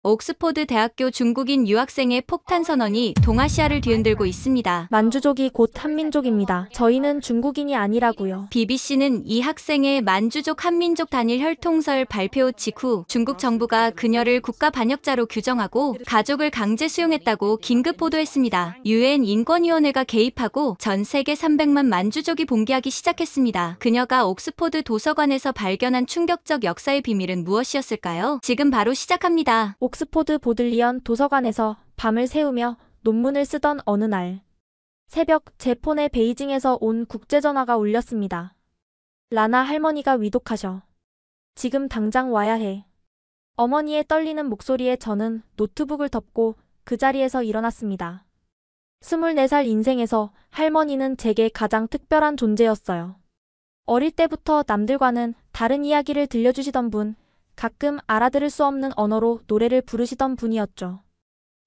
옥스포드 대학교 중국인 유학생의 폭탄 선언이 동아시아를 뒤흔들고 있습니다. 만주족이 곧 한민족입니다. 저희는 중국인이 아니라고요. BBC는 이 학생의 만주족 한민족 단일 혈통설 발표 직후 중국 정부가 그녀를 국가 반역자로 규정하고 가족을 강제 수용했다고 긴급 보도했습니다. UN 인권위원회가 개입하고 전 세계 300만 만주족이 봉기하기 시작했습니다. 그녀가 옥스포드 도서관에서 발견한 충격적 역사의 비밀은 무엇이었을까요? 지금 바로 시작합니다. 옥스포드 보들리언 도서관에서 밤을 새우며 논문을 쓰던 어느 날 새벽 제 폰에 베이징에서 온 국제전화가 울렸습니다. 라나 할머니가 위독하셔. 지금 당장 와야 해. 어머니의 떨리는 목소리에 저는 노트북을 덮고 그 자리에서 일어났습니다. 24살 인생에서 할머니는 제게 가장 특별한 존재였어요. 어릴 때부터 남들과는 다른 이야기를 들려주시던 분, 가끔 알아들을 수 없는 언어로 노래를 부르시던 분이었죠.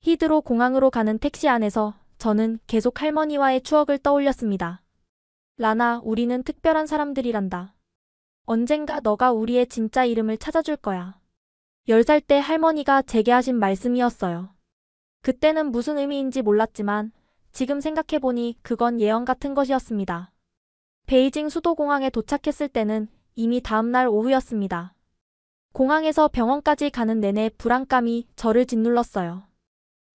히드로 공항으로 가는 택시 안에서 저는 계속 할머니와의 추억을 떠올렸습니다. 라나, 우리는 특별한 사람들이란다. 언젠가 너가 우리의 진짜 이름을 찾아줄 거야. 10살 때 할머니가 제게 하신 말씀이었어요. 그때는 무슨 의미인지 몰랐지만 지금 생각해보니 그건 예언 같은 것이었습니다. 베이징 수도공항에 도착했을 때는 이미 다음날 오후였습니다. 공항에서 병원까지 가는 내내 불안감이 저를 짓눌렀어요.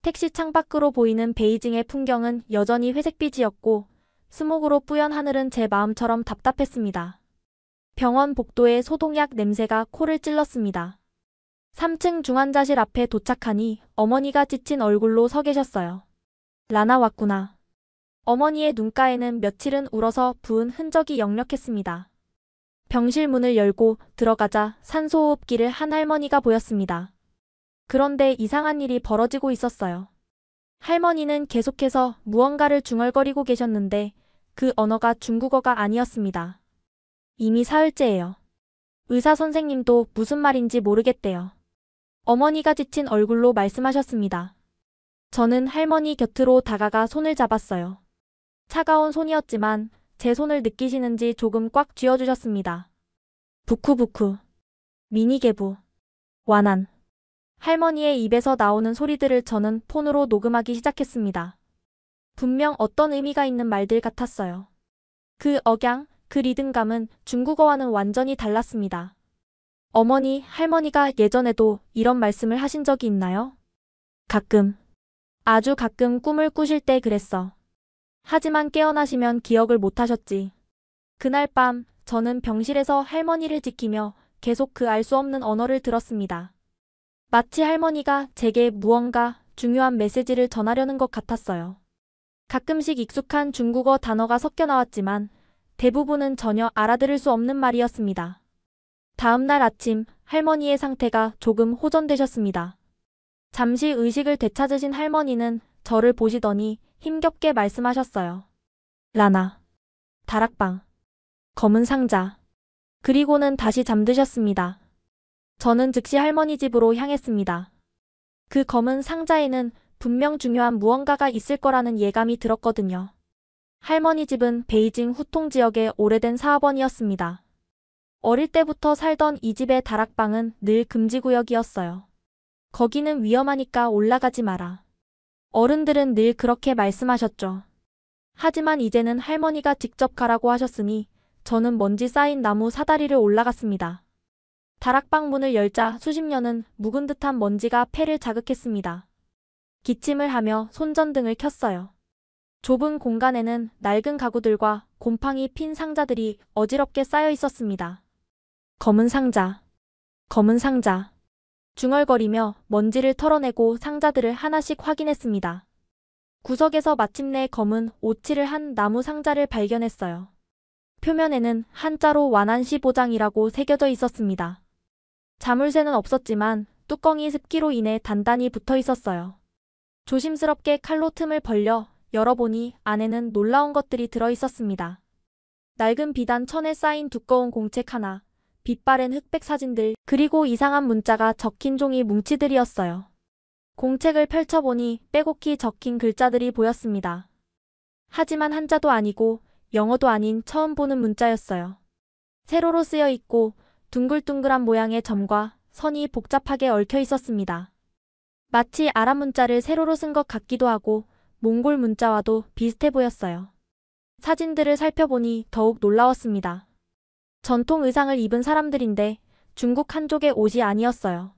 택시 창밖으로 보이는 베이징의 풍경은 여전히 회색빛이었고 스모그로 뿌연 하늘은 제 마음처럼 답답했습니다. 병원 복도의 소독약 냄새가 코를 찔렀습니다. 3층 중환자실 앞에 도착하니 어머니가 지친 얼굴로 서 계셨어요. 라나 왔구나. 어머니의 눈가에는 며칠은 울어서 부은 흔적이 역력했습니다. 병실 문을 열고 들어가자 산소호흡기를 한 할머니가 보였습니다. 그런데 이상한 일이 벌어지고 있었어요. 할머니는 계속해서 무언가를 중얼거리고 계셨는데 그 언어가 중국어가 아니었습니다. 이미 사흘째예요. 의사 선생님도 무슨 말인지 모르겠대요. 어머니가 지친 얼굴로 말씀하셨습니다. 저는 할머니 곁으로 다가가 손을 잡았어요. 차가운 손이었지만 제 손을 느끼시는지 조금 꽉 쥐어주셨습니다. 부쿠부쿠, 미니게부, 와난. 할머니의 입에서 나오는 소리들을 저는 폰으로 녹음하기 시작했습니다. 분명 어떤 의미가 있는 말들 같았어요. 그 억양, 그 리듬감은 중국어와는 완전히 달랐습니다. 어머니, 할머니가 예전에도 이런 말씀을 하신 적이 있나요? 가끔, 아주 가끔 꿈을 꾸실 때 그랬어. 하지만 깨어나시면 기억을 못하셨지. 그날 밤 저는 병실에서 할머니를 지키며 계속 그 알 수 없는 언어를 들었습니다. 마치 할머니가 제게 무언가 중요한 메시지를 전하려는 것 같았어요. 가끔씩 익숙한 중국어 단어가 섞여 나왔지만 대부분은 전혀 알아들을 수 없는 말이었습니다. 다음 날 아침 할머니의 상태가 조금 호전되셨습니다. 잠시 의식을 되찾으신 할머니는 저를 보시더니 힘겹게 말씀하셨어요. 라나, 다락방, 검은 상자. 그리고는 다시 잠드셨습니다. 저는 즉시 할머니 집으로 향했습니다. 그 검은 상자에는 분명 중요한 무언가가 있을 거라는 예감이 들었거든요. 할머니 집은 베이징 후통 지역의 오래된 사업원이었습니다. 어릴 때부터 살던 이 집의 다락방은 늘 금지구역이었어요. 거기는 위험하니까 올라가지 마라. 어른들은 늘 그렇게 말씀하셨죠. 하지만 이제는 할머니가 직접 가라고 하셨으니 저는 먼지 쌓인 나무 사다리를 올라갔습니다. 다락방 문을 열자 수십 년은 묵은 듯한 먼지가 폐를 자극했습니다. 기침을 하며 손전등을 켰어요. 좁은 공간에는 낡은 가구들과 곰팡이 핀 상자들이 어지럽게 쌓여 있었습니다. 검은 상자, 검은 상자. 중얼거리며 먼지를 털어내고 상자들을 하나씩 확인했습니다. 구석에서 마침내 검은 오칠을 한 나무 상자를 발견했어요. 표면에는 한자로 완안시 보장이라고 새겨져 있었습니다. 자물쇠는 없었지만 뚜껑이 습기로 인해 단단히 붙어 있었어요. 조심스럽게 칼로 틈을 벌려 열어보니 안에는 놀라운 것들이 들어 있었습니다. 낡은 비단 천에 쌓인 두꺼운 공책 하나, 빛바랜 흑백 사진들, 그리고 이상한 문자가 적힌 종이 뭉치들이었어요. 공책을 펼쳐보니 빼곡히 적힌 글자들이 보였습니다. 하지만 한자도 아니고 영어도 아닌 처음 보는 문자였어요. 세로로 쓰여 있고 둥글둥글한 모양의 점과 선이 복잡하게 얽혀 있었습니다. 마치 아랍 문자를 세로로 쓴 것 같기도 하고 몽골 문자와도 비슷해 보였어요. 사진들을 살펴보니 더욱 놀라웠습니다. 전통 의상을 입은 사람들인데 중국 한족의 옷이 아니었어요.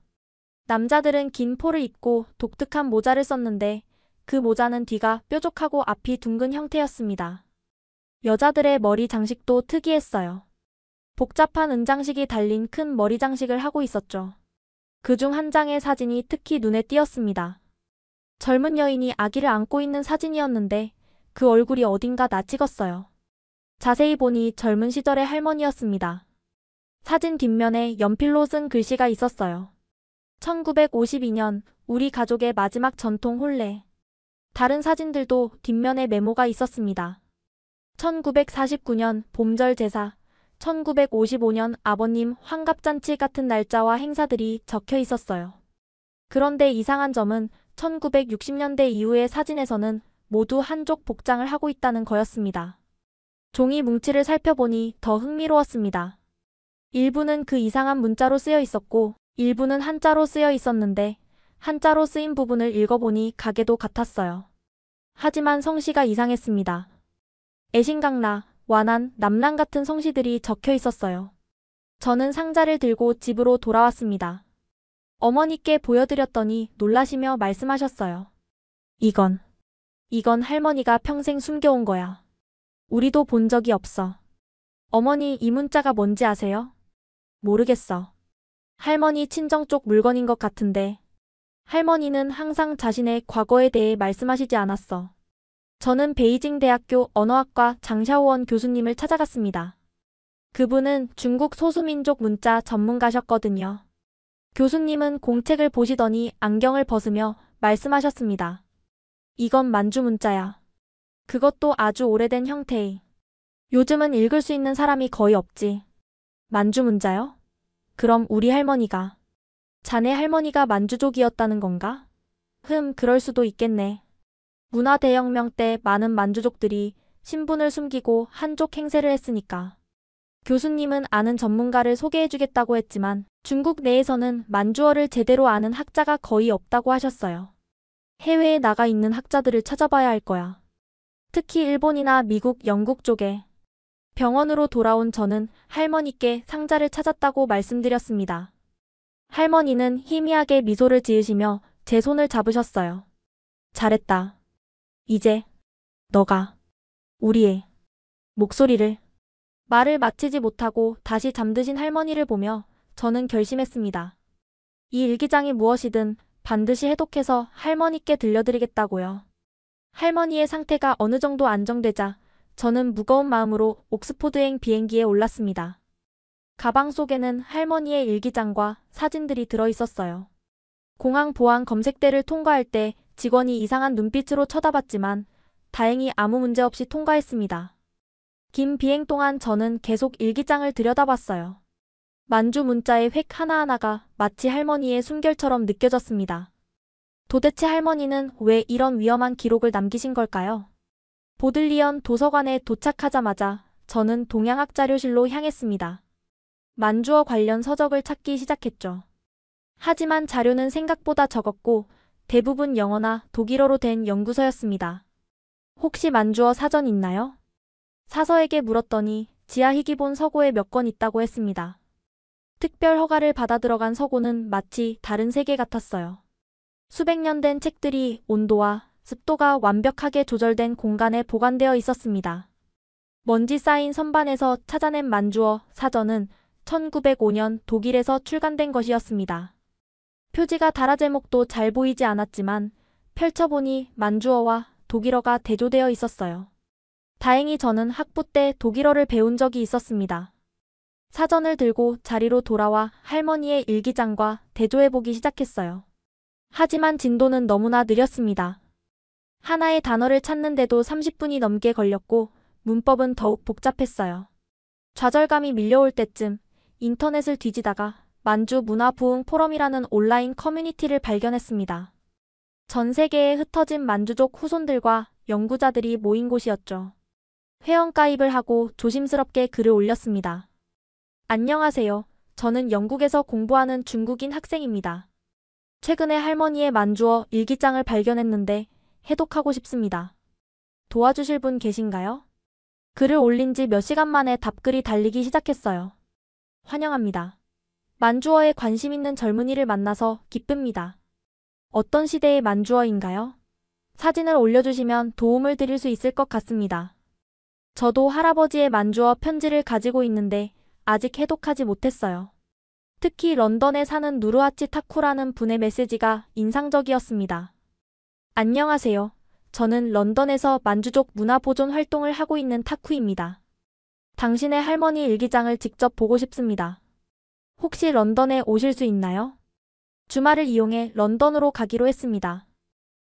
남자들은 긴 포를 입고 독특한 모자를 썼는데 그 모자는 뒤가 뾰족하고 앞이 둥근 형태였습니다. 여자들의 머리 장식도 특이했어요. 복잡한 은장식이 달린 큰 머리 장식을 하고 있었죠. 그중 한 장의 사진이 특히 눈에 띄었습니다. 젊은 여인이 아기를 안고 있는 사진이었는데 그 얼굴이 어딘가 낯익었어요. 자세히 보니 젊은 시절의 할머니였습니다. 사진 뒷면에 연필로 쓴 글씨가 있었어요. 1952년 우리 가족의 마지막 전통 혼례. 다른 사진들도 뒷면에 메모가 있었습니다. 1949년 봄절 제사, 1955년 아버님 환갑잔치 같은 날짜와 행사들이 적혀 있었어요. 그런데 이상한 점은 1960년대 이후의 사진에서는 모두 한족 복장을 하고 있다는 거였습니다. 종이 뭉치를 살펴보니 더 흥미로웠습니다. 일부는 그 이상한 문자로 쓰여 있었고 일부는 한자로 쓰여 있었는데 한자로 쓰인 부분을 읽어보니 가게도 같았어요. 하지만 성씨가 이상했습니다. 애신강라, 완안, 남란 같은 성씨들이 적혀 있었어요. 저는 상자를 들고 집으로 돌아왔습니다. 어머니께 보여드렸더니 놀라시며 말씀하셨어요. 이건 할머니가 평생 숨겨온 거야. 우리도 본 적이 없어. 어머니, 이 문자가 뭔지 아세요? 모르겠어. 할머니 친정 쪽 물건인 것 같은데. 할머니는 항상 자신의 과거에 대해 말씀하시지 않았어. 저는 베이징 대학교 언어학과 장샤오원 교수님을 찾아갔습니다. 그분은 중국 소수민족 문자 전문가셨거든요. 교수님은 공책을 보시더니 안경을 벗으며 말씀하셨습니다. 이건 만주 문자야. 그것도 아주 오래된 형태의. 요즘은 읽을 수 있는 사람이 거의 없지. 만주 문자요? 그럼 우리 할머니가. 자네 할머니가 만주족이었다는 건가? 그럴 수도 있겠네. 문화대혁명 때 많은 만주족들이 신분을 숨기고 한족 행세를 했으니까. 교수님은 아는 전문가를 소개해주겠다고 했지만 중국 내에서는 만주어를 제대로 아는 학자가 거의 없다고 하셨어요. 해외에 나가 있는 학자들을 찾아봐야 할 거야. 특히 일본이나 미국, 영국 쪽에. 병원으로 돌아온 저는 할머니께 상자를 찾았다고 말씀드렸습니다. 할머니는 희미하게 미소를 지으시며 제 손을 잡으셨어요. 잘했다. 이제 너가 우리의 목소리를. 말을 마치지 못하고 다시 잠드신 할머니를 보며 저는 결심했습니다. 이 일기장이 무엇이든 반드시 해독해서 할머니께 들려드리겠다고요. 할머니의 상태가 어느 정도 안정되자 저는 무거운 마음으로 옥스포드행 비행기에 올랐습니다. 가방 속에는 할머니의 일기장과 사진들이 들어있었어요. 공항 보안 검색대를 통과할 때 직원이 이상한 눈빛으로 쳐다봤지만 다행히 아무 문제 없이 통과했습니다. 긴 비행 동안 저는 계속 일기장을 들여다봤어요. 만주 문자의 획 하나하나가 마치 할머니의 숨결처럼 느껴졌습니다. 도대체 할머니는 왜 이런 위험한 기록을 남기신 걸까요? 보들리언 도서관에 도착하자마자 저는 동양학 자료실로 향했습니다. 만주어 관련 서적을 찾기 시작했죠. 하지만 자료는 생각보다 적었고 대부분 영어나 독일어로 된 연구서였습니다. 혹시 만주어 사전 있나요? 사서에게 물었더니 지하 희귀본 서고에 몇 권 있다고 했습니다. 특별 허가를 받아 들어간 서고는 마치 다른 세계 같았어요. 수백 년 된 책들이 온도와 습도가 완벽하게 조절된 공간에 보관되어 있었습니다. 먼지 쌓인 선반에서 찾아낸 만주어 사전은 1905년 독일에서 출간된 것이었습니다. 표지가 달아 제목도 잘 보이지 않았지만 펼쳐보니 만주어와 독일어가 대조되어 있었어요. 다행히 저는 학부 때 독일어를 배운 적이 있었습니다. 사전을 들고 자리로 돌아와 할머니의 일기장과 대조해보기 시작했어요. 하지만 진도는 너무나 느렸습니다. 하나의 단어를 찾는데도 30분이 넘게 걸렸고 문법은 더욱 복잡했어요. 좌절감이 밀려올 때쯤 인터넷을 뒤지다가 만주 문화부흥 포럼이라는 온라인 커뮤니티를 발견했습니다. 전 세계에 흩어진 만주족 후손들과 연구자들이 모인 곳이었죠. 회원가입을 하고 조심스럽게 글을 올렸습니다. 안녕하세요. 저는 영국에서 공부하는 중국인 학생입니다. 최근에 할머니의 만주어 일기장을 발견했는데 해독하고 싶습니다. 도와주실 분 계신가요? 글을 올린 지 몇 시간 만에 답글이 달리기 시작했어요. 환영합니다. 만주어에 관심 있는 젊은이를 만나서 기쁩니다. 어떤 시대의 만주어인가요? 사진을 올려주시면 도움을 드릴 수 있을 것 같습니다. 저도 할아버지의 만주어 편지를 가지고 있는데 아직 해독하지 못했어요. 특히 런던에 사는 누르하치 타쿠라는 분의 메시지가 인상적이었습니다. 안녕하세요. 저는 런던에서 만주족 문화보존 활동을 하고 있는 타쿠입니다. 당신의 할머니 일기장을 직접 보고 싶습니다. 혹시 런던에 오실 수 있나요? 주말을 이용해 런던으로 가기로 했습니다.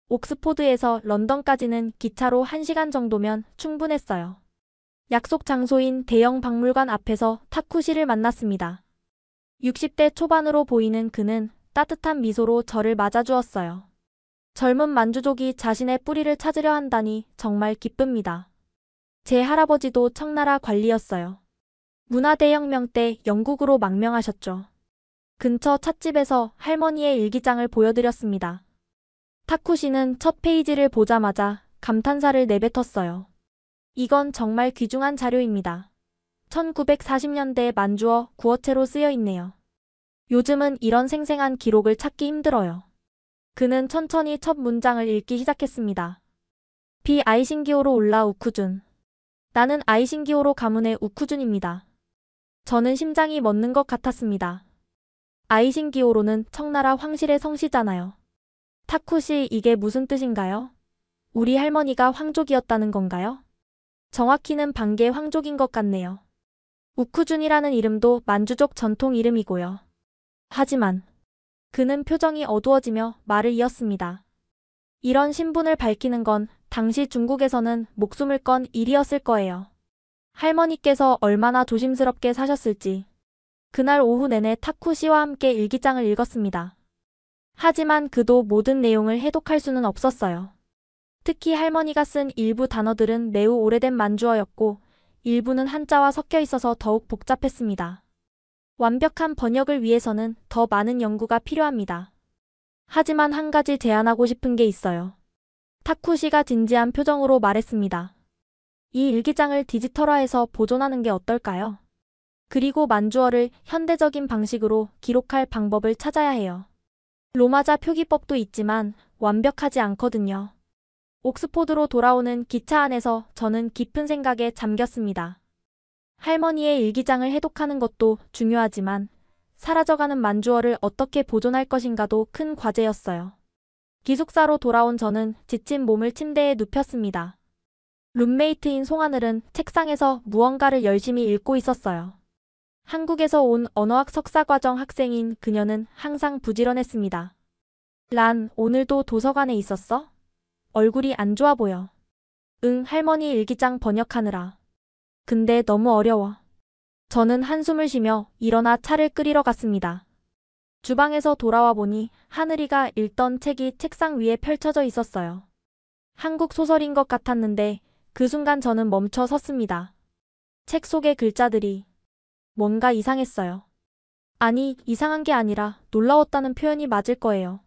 옥스포드에서 런던까지는 기차로 1시간 정도면 충분했어요. 약속 장소인 대형 박물관 앞에서 타쿠 씨를 만났습니다. 60대 초반으로 보이는 그는 따뜻한 미소로 저를 맞아주었어요. 젊은 만주족이 자신의 뿌리를 찾으려 한다니 정말 기쁩니다. 제 할아버지도 청나라 관리였어요. 문화대혁명 때 영국으로 망명하셨죠. 근처 찻집에서 할머니의 일기장을 보여드렸습니다. 타쿠 씨는 첫 페이지를 보자마자 감탄사를 내뱉었어요. 이건 정말 귀중한 자료입니다. 1940년대 만주어 구어체로 쓰여 있네요. 요즘은 이런 생생한 기록을 찾기 힘들어요. 그는 천천히 첫 문장을 읽기 시작했습니다. 비 아이신기호로 올라 우쿠준. 나는 아이신기호로 가문의 우쿠준입니다. 저는 심장이 멎는 것 같았습니다. 아이신기호로는 청나라 황실의 성씨잖아요. 타쿠씨, 이게 무슨 뜻인가요? 우리 할머니가 황족이었다는 건가요? 정확히는 반개 황족인 것 같네요. 우쿠준이라는 이름도 만주족 전통 이름이고요. 하지만 그는 표정이 어두워지며 말을 이었습니다. 이런 신분을 밝히는 건 당시 중국에서는 목숨을 건 일이었을 거예요. 할머니께서 얼마나 조심스럽게 사셨을지. 그날 오후 내내 타쿠 씨와 함께 일기장을 읽었습니다. 하지만 그도 모든 내용을 해독할 수는 없었어요. 특히 할머니가 쓴 일부 단어들은 매우 오래된 만주어였고 일부는 한자와 섞여 있어서 더욱 복잡했습니다. 완벽한 번역을 위해서는 더 많은 연구가 필요합니다. 하지만 한 가지 제안하고 싶은 게 있어요. 타쿠 씨가 진지한 표정으로 말했습니다. 이 일기장을 디지털화해서 보존하는 게 어떨까요? 그리고 만주어를 현대적인 방식으로 기록할 방법을 찾아야 해요. 로마자 표기법도 있지만 완벽하지 않거든요. 옥스포드로 돌아오는 기차 안에서 저는 깊은 생각에 잠겼습니다. 할머니의 일기장을 해독하는 것도 중요하지만 사라져가는 만주어를 어떻게 보존할 것인가도 큰 과제였어요. 기숙사로 돌아온 저는 지친 몸을 침대에 눕혔습니다. 룸메이트인 송하늘은 책상에서 무언가를 열심히 읽고 있었어요. 한국에서 온 언어학 석사과정 학생인 그녀는 항상 부지런했습니다. 란, 오늘도 도서관에 있었어? 얼굴이 안 좋아 보여. 응, 할머니 일기장 번역하느라. 근데 너무 어려워. 저는 한숨을 쉬며 일어나 차를 끓이러 갔습니다. 주방에서 돌아와 보니 하늘이가 읽던 책이 책상 위에 펼쳐져 있었어요. 한국 소설인 것 같았는데 그 순간 저는 멈춰 섰습니다. 책 속의 글자들이 뭔가 이상했어요. 아니, 이상한 게 아니라 놀라웠다는 표현이 맞을 거예요.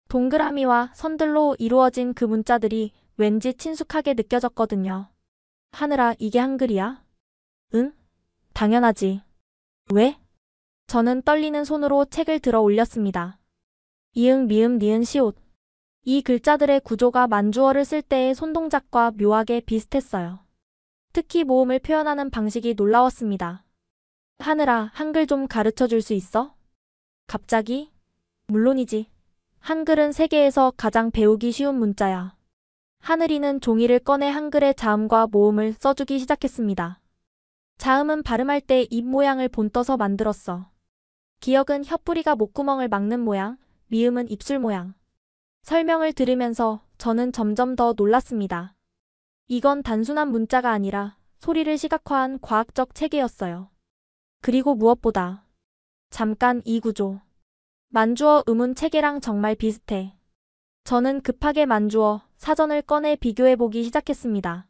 동그라미와 선들로 이루어진 그 문자들이 왠지 친숙하게 느껴졌거든요. 하늘아, 이게 한글이야? 응? 당연하지. 왜? 저는 떨리는 손으로 책을 들어 올렸습니다. 이응, 미음, 니은, 시옷. 이 글자들의 구조가 만주어를 쓸 때의 손동작과 묘하게 비슷했어요. 특히 모음을 표현하는 방식이 놀라웠습니다. 하늘아, 한글 좀 가르쳐 줄 수 있어? 갑자기? 물론이지. 한글은 세계에서 가장 배우기 쉬운 문자야. 하늘이는 종이를 꺼내 한글의 자음과 모음을 써주기 시작했습니다. 자음은 발음할 때 입 모양을 본떠서 만들었어. 기억은 혀뿌리가 목구멍을 막는 모양, 미음은 입술 모양. 설명을 들으면서 저는 점점 더 놀랐습니다. 이건 단순한 문자가 아니라 소리를 시각화한 과학적 체계였어요. 그리고 무엇보다 잠깐 이 구조. 만주어 음운 체계랑 정말 비슷해. 저는 급하게 만주어 사전을 꺼내 비교해보기 시작했습니다.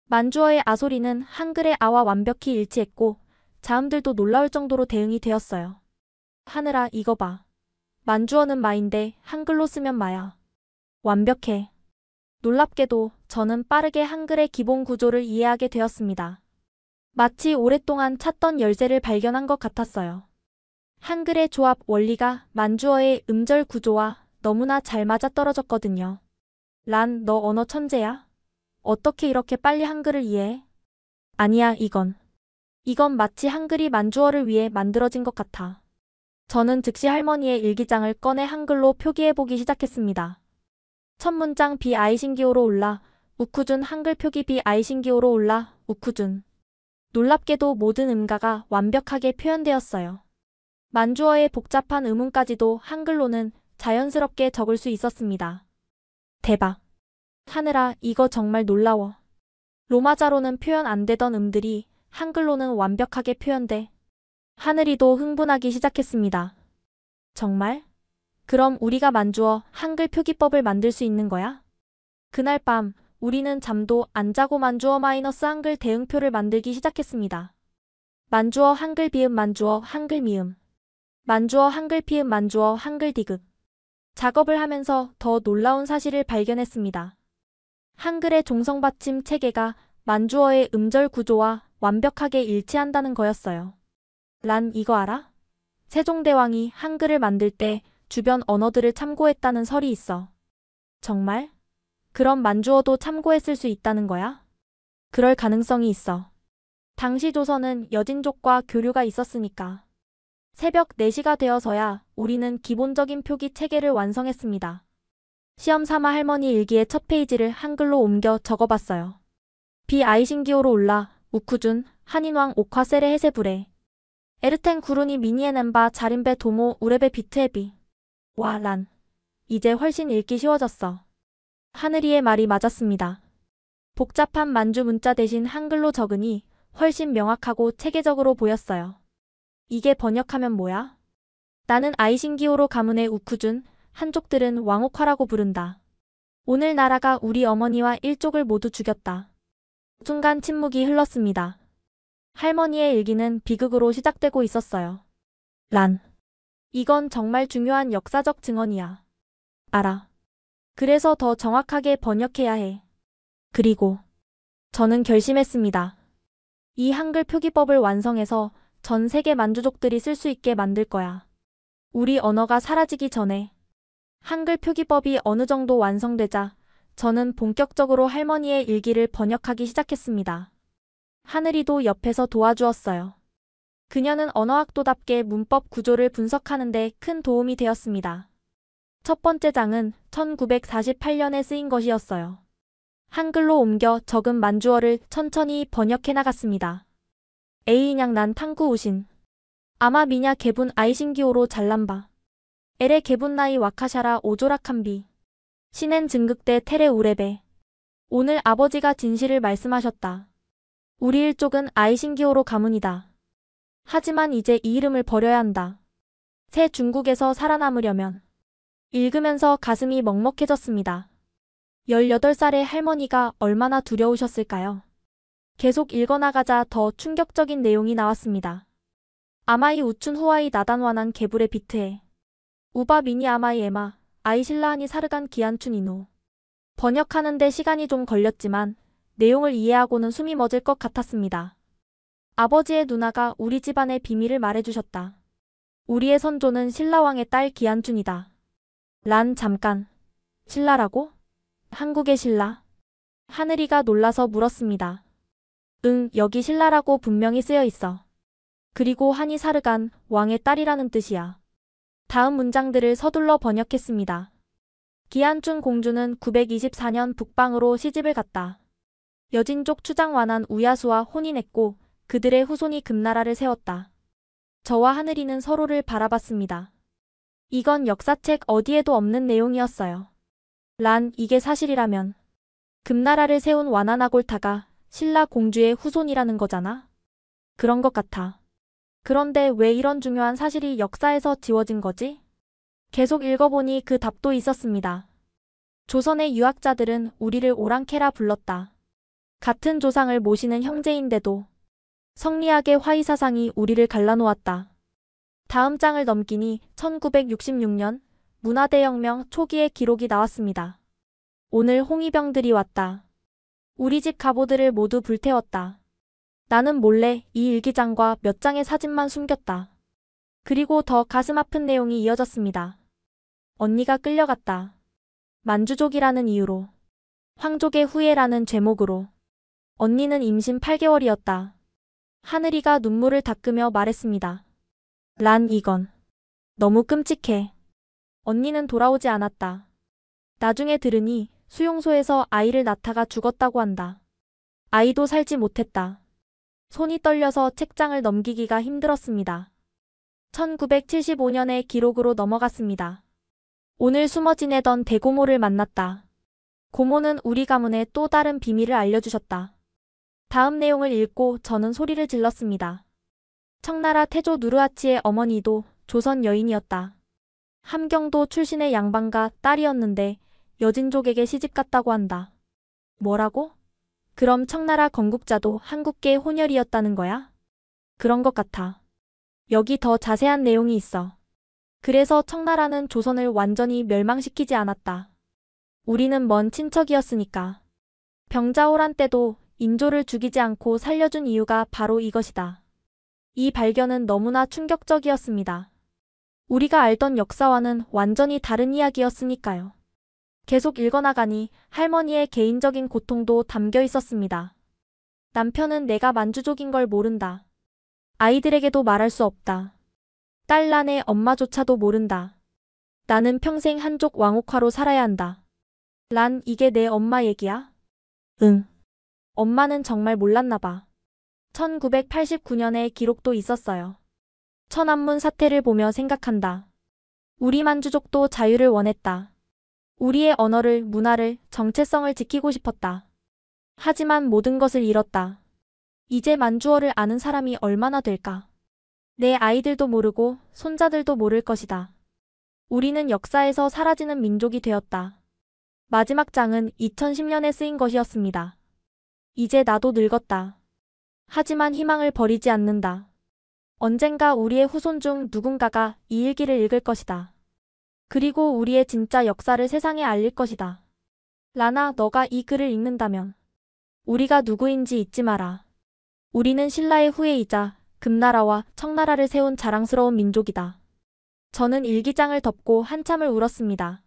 만주어의 아소리는 한글의 아와 완벽히 일치했고 자음들도 놀라울 정도로 대응이 되었어요. 하늘아, 이거 봐. 만주어는 마인데 한글로 쓰면 마야. 완벽해. 놀랍게도 저는 빠르게 한글의 기본 구조를 이해하게 되었습니다. 마치 오랫동안 찾던 열쇠를 발견한 것 같았어요. 한글의 조합 원리가 만주어의 음절 구조와 너무나 잘 맞아떨어졌거든요. 란, 너 언어 천재야? 어떻게 이렇게 빨리 한글을 이해해? 아니야, 이건 마치 한글이 만주어를 위해 만들어진 것 같아. 저는 즉시 할머니의 일기장을 꺼내 한글로 표기해보기 시작했습니다. 첫 문장 비아이신기오로 올라, 우쿠준 한글 표기 비아이신기오로 올라, 우쿠준. 놀랍게도 모든 음가가 완벽하게 표현되었어요. 만주어의 복잡한 음운까지도 한글로는 자연스럽게 적을 수 있었습니다. 대박. 하늘아, 이거 정말 놀라워. 로마자로는 표현 안 되던 음들이 한글로는 완벽하게 표현돼. 하늘이도 흥분하기 시작했습니다. 정말? 그럼 우리가 만주어 한글 표기법을 만들 수 있는 거야? 그날 밤 우리는 잠도 안 자고 만주어 마이너스 한글 대응표를 만들기 시작했습니다. 만주어 한글 비읍 만주어 한글 미음. 만주어 한글 피읍 만주어 한글 디귿. 작업을 하면서 더 놀라운 사실을 발견했습니다. 한글의 종성받침 체계가 만주어의 음절 구조와 완벽하게 일치한다는 거였어요. 란, 이거 알아? 세종대왕이 한글을 만들 때 주변 언어들을 참고했다는 설이 있어. 정말? 그럼 만주어도 참고했을 수 있다는 거야? 그럴 가능성이 있어. 당시 조선은 여진족과 교류가 있었으니까. 새벽 4시가 되어서야 우리는 기본적인 표기 체계를 완성했습니다. 시험 삼아 할머니 일기의 첫 페이지를 한글로 옮겨 적어봤어요. 비아이신기오로 올라, 우쿠준, 한인왕 옥화세레 해세부레. 에르텐 구루니 미니에넨바 자린베 도모 우레베 비트에비. 와, 란. 이제 훨씬 읽기 쉬워졌어. 하늘이의 말이 맞았습니다. 복잡한 만주 문자 대신 한글로 적으니 훨씬 명확하고 체계적으로 보였어요. 이게 번역하면 뭐야? 나는 아이신기오로 가문의 우쿠준, 한족들은 왕옥화라고 부른다. 오늘 나라가 우리 어머니와 일족을 모두 죽였다. 순간 침묵이 흘렀습니다. 할머니의 일기는 비극으로 시작되고 있었어요. 란. 이건 정말 중요한 역사적 증언이야. 알아. 그래서 더 정확하게 번역해야 해. 그리고 저는 결심했습니다. 이 한글 표기법을 완성해서 전 세계 만주족들이 쓸 수 있게 만들 거야. 우리 언어가 사라지기 전에. 한글 표기법이 어느 정도 완성되자 저는 본격적으로 할머니의 일기를 번역하기 시작했습니다. 하늘이도 옆에서 도와주었어요. 그녀는 언어학도답게 문법 구조를 분석하는 데 큰 도움이 되었습니다. 첫 번째 장은 1948년에 쓰인 것이었어요. 한글로 옮겨 적은 만주어를 천천히 번역해 나갔습니다. 에이냥 난 탕구 우신. 아마 미냐 개분 아이신기오로 잘람바. 엘의 개분 나이 와카샤라 오조락한비. 신엔 증극대 테레 우레베. 오늘 아버지가 진실을 말씀하셨다. 우리 일족은 아이신기오로 가문이다. 하지만 이제 이 이름을 버려야 한다. 새 중국에서 살아남으려면. 읽으면서 가슴이 먹먹해졌습니다. 18살의 할머니가 얼마나 두려우셨을까요? 계속 읽어나가자 더 충격적인 내용이 나왔습니다. 아마이 우춘 호아이 나단와난 개불의 비트에. 우바 미니 아마이 에마, 아이실라하니 사르간 기안춘 이노. 번역하는데 시간이 좀 걸렸지만 내용을 이해하고는 숨이 멎을 것 같았습니다. 아버지의 누나가 우리 집안의 비밀을 말해주셨다. 우리의 선조는 신라왕의 딸 기안춘이다. 란 잠깐. 신라라고? 한국의 신라? 하늘이가 놀라서 물었습니다. 응, 여기 신라라고 분명히 쓰여 있어. 그리고 한이 사르간, 왕의 딸이라는 뜻이야. 다음 문장들을 서둘러 번역했습니다. 기안춘 공주는 924년 북방으로 시집을 갔다. 여진족 추장 완한 우야수와 혼인했고 그들의 후손이 금나라를 세웠다. 저와 하늘이는 서로를 바라봤습니다. 이건 역사책 어디에도 없는 내용이었어요. 란, 이게 사실이라면 금나라를 세운 와나나골타가 신라 공주의 후손이라는 거잖아? 그런 것 같아. 그런데 왜 이런 중요한 사실이 역사에서 지워진 거지? 계속 읽어보니 그 답도 있었습니다. 조선의 유학자들은 우리를 오랑캐라 불렀다. 같은 조상을 모시는 형제인데도 성리학의 화의사상이 우리를 갈라놓았다. 다음 장을 넘기니 1966년 문화대혁명 초기의 기록이 나왔습니다. 오늘 홍위병들이 왔다. 우리 집 갑오들을 모두 불태웠다. 나는 몰래 이 일기장과 몇 장의 사진만 숨겼다. 그리고 더 가슴 아픈 내용이 이어졌습니다. 언니가 끌려갔다. 만주족이라는 이유로. 황족의 후예라는 제목으로. 언니는 임신 8개월이었다. 하늘이가 눈물을 닦으며 말했습니다. 란, 이건 너무 끔찍해. 언니는 돌아오지 않았다. 나중에 들으니 수용소에서 아이를 낳다가 죽었다고 한다. 아이도 살지 못했다. 손이 떨려서 책장을 넘기기가 힘들었습니다. 1975년의 기록으로 넘어갔습니다. 오늘 숨어 지내던 대고모를 만났다. 고모는 우리 가문의 또 다른 비밀을 알려주셨다. 다음 내용을 읽고 저는 소리를 질렀습니다. 청나라 태조 누르하치의 어머니도 조선 여인이었다. 함경도 출신의 양반가 딸이었는데 여진족에게 시집갔다고 한다. 뭐라고? 그럼 청나라 건국자도 한국계 혼혈이었다는 거야? 그런 것 같아. 여기 더 자세한 내용이 있어. 그래서 청나라는 조선을 완전히 멸망시키지 않았다. 우리는 먼 친척이었으니까. 병자호란 때도 인조를 죽이지 않고 살려준 이유가 바로 이것이다. 이 발견은 너무나 충격적이었습니다. 우리가 알던 역사와는 완전히 다른 이야기였으니까요. 계속 읽어나가니 할머니의 개인적인 고통도 담겨 있었습니다. 남편은 내가 만주족인 걸 모른다. 아이들에게도 말할 수 없다. 딸 란의 엄마조차도 모른다. 나는 평생 한족 왕옥화로 살아야 한다. 란, 이게 내 엄마 얘기야? 응. 엄마는 정말 몰랐나 봐. 1989년에 기록도 있었어요. 천안문 사태를 보며 생각한다. 우리 만주족도 자유를 원했다. 우리의 언어를, 문화를, 정체성을 지키고 싶었다. 하지만 모든 것을 잃었다. 이제 만주어를 아는 사람이 얼마나 될까? 내 아이들도 모르고 손자들도 모를 것이다. 우리는 역사에서 사라지는 민족이 되었다. 마지막 장은 2010년에 쓰인 것이었습니다. 이제 나도 늙었다. 하지만 희망을 버리지 않는다. 언젠가 우리의 후손 중 누군가가 이 일기를 읽을 것이다. 그리고 우리의 진짜 역사를 세상에 알릴 것이다. 라나, 너가 이 글을 읽는다면 우리가 누구인지 잊지 마라. 우리는 신라의 후예이자 금나라와 청나라를 세운 자랑스러운 민족이다. 저는 일기장을 덮고 한참을 울었습니다.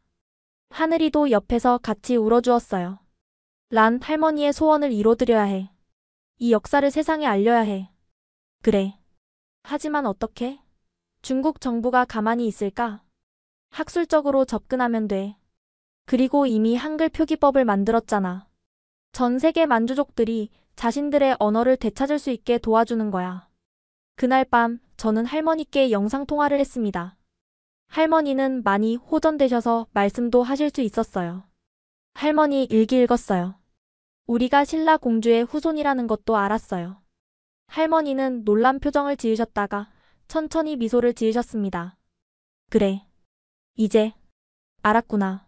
하늘이도 옆에서 같이 울어주었어요. 란, 할머니의 소원을 이뤄드려야 해. 이 역사를 세상에 알려야 해. 그래. 하지만 어떻게? 중국 정부가 가만히 있을까? 학술적으로 접근하면 돼. 그리고 이미 한글 표기법을 만들었잖아. 전 세계 만주족들이 자신들의 언어를 되찾을 수 있게 도와주는 거야. 그날 밤 저는 할머니께 영상통화를 했습니다. 할머니는 많이 호전되셔서 말씀도 하실 수 있었어요. 할머니 일기 읽었어요. 우리가 신라 공주의 후손이라는 것도 알았어요. 할머니는 놀란 표정을 지으셨다가 천천히 미소를 지으셨습니다. 그래. 이제 알았구나.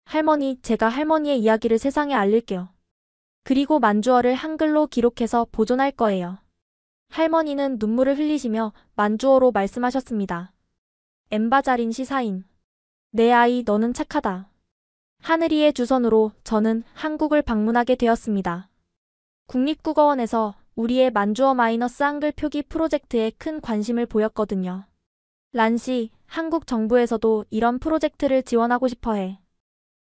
할머니, 제가 할머니의 이야기를 세상에 알릴게요. 그리고 만주어를 한글로 기록해서 보존할 거예요. 할머니는 눈물을 흘리시며 만주어로 말씀하셨습니다. 엠바자린 시사인. 내 아이, 너는 착하다. 하늘이의 주선으로 저는 한국을 방문하게 되었습니다. 국립국어원에서 우리의 만주어 마이너스 한글 표기 프로젝트에 큰 관심을 보였거든요. 란씨, 한국 정부에서도 이런 프로젝트를 지원하고 싶어 해.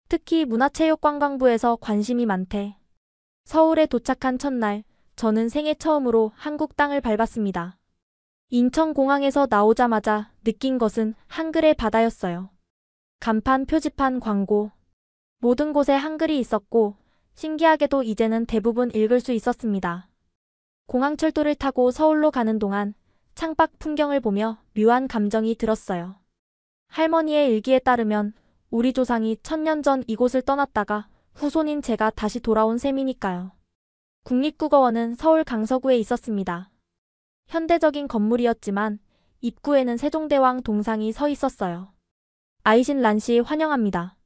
특히 문화체육관광부에서 관심이 많대. 서울에 도착한 첫날, 저는 생애 처음으로 한국 땅을 밟았습니다. 인천공항에서 나오자마자 느낀 것은 한글의 바다였어요. 간판, 표지판, 광고. 모든 곳에 한글이 있었고 신기하게도 이제는 대부분 읽을 수 있었습니다. 공항철도를 타고 서울로 가는 동안 창밖 풍경을 보며 묘한 감정이 들었어요. 할머니의 일기에 따르면 우리 조상이 1000년 전 이곳을 떠났다가 후손인 제가 다시 돌아온 셈이니까요. 국립국어원은 서울 강서구에 있었습니다. 현대적인 건물이었지만 입구에는 세종대왕 동상이 서 있었어요. 아이신 란씨 환영합니다.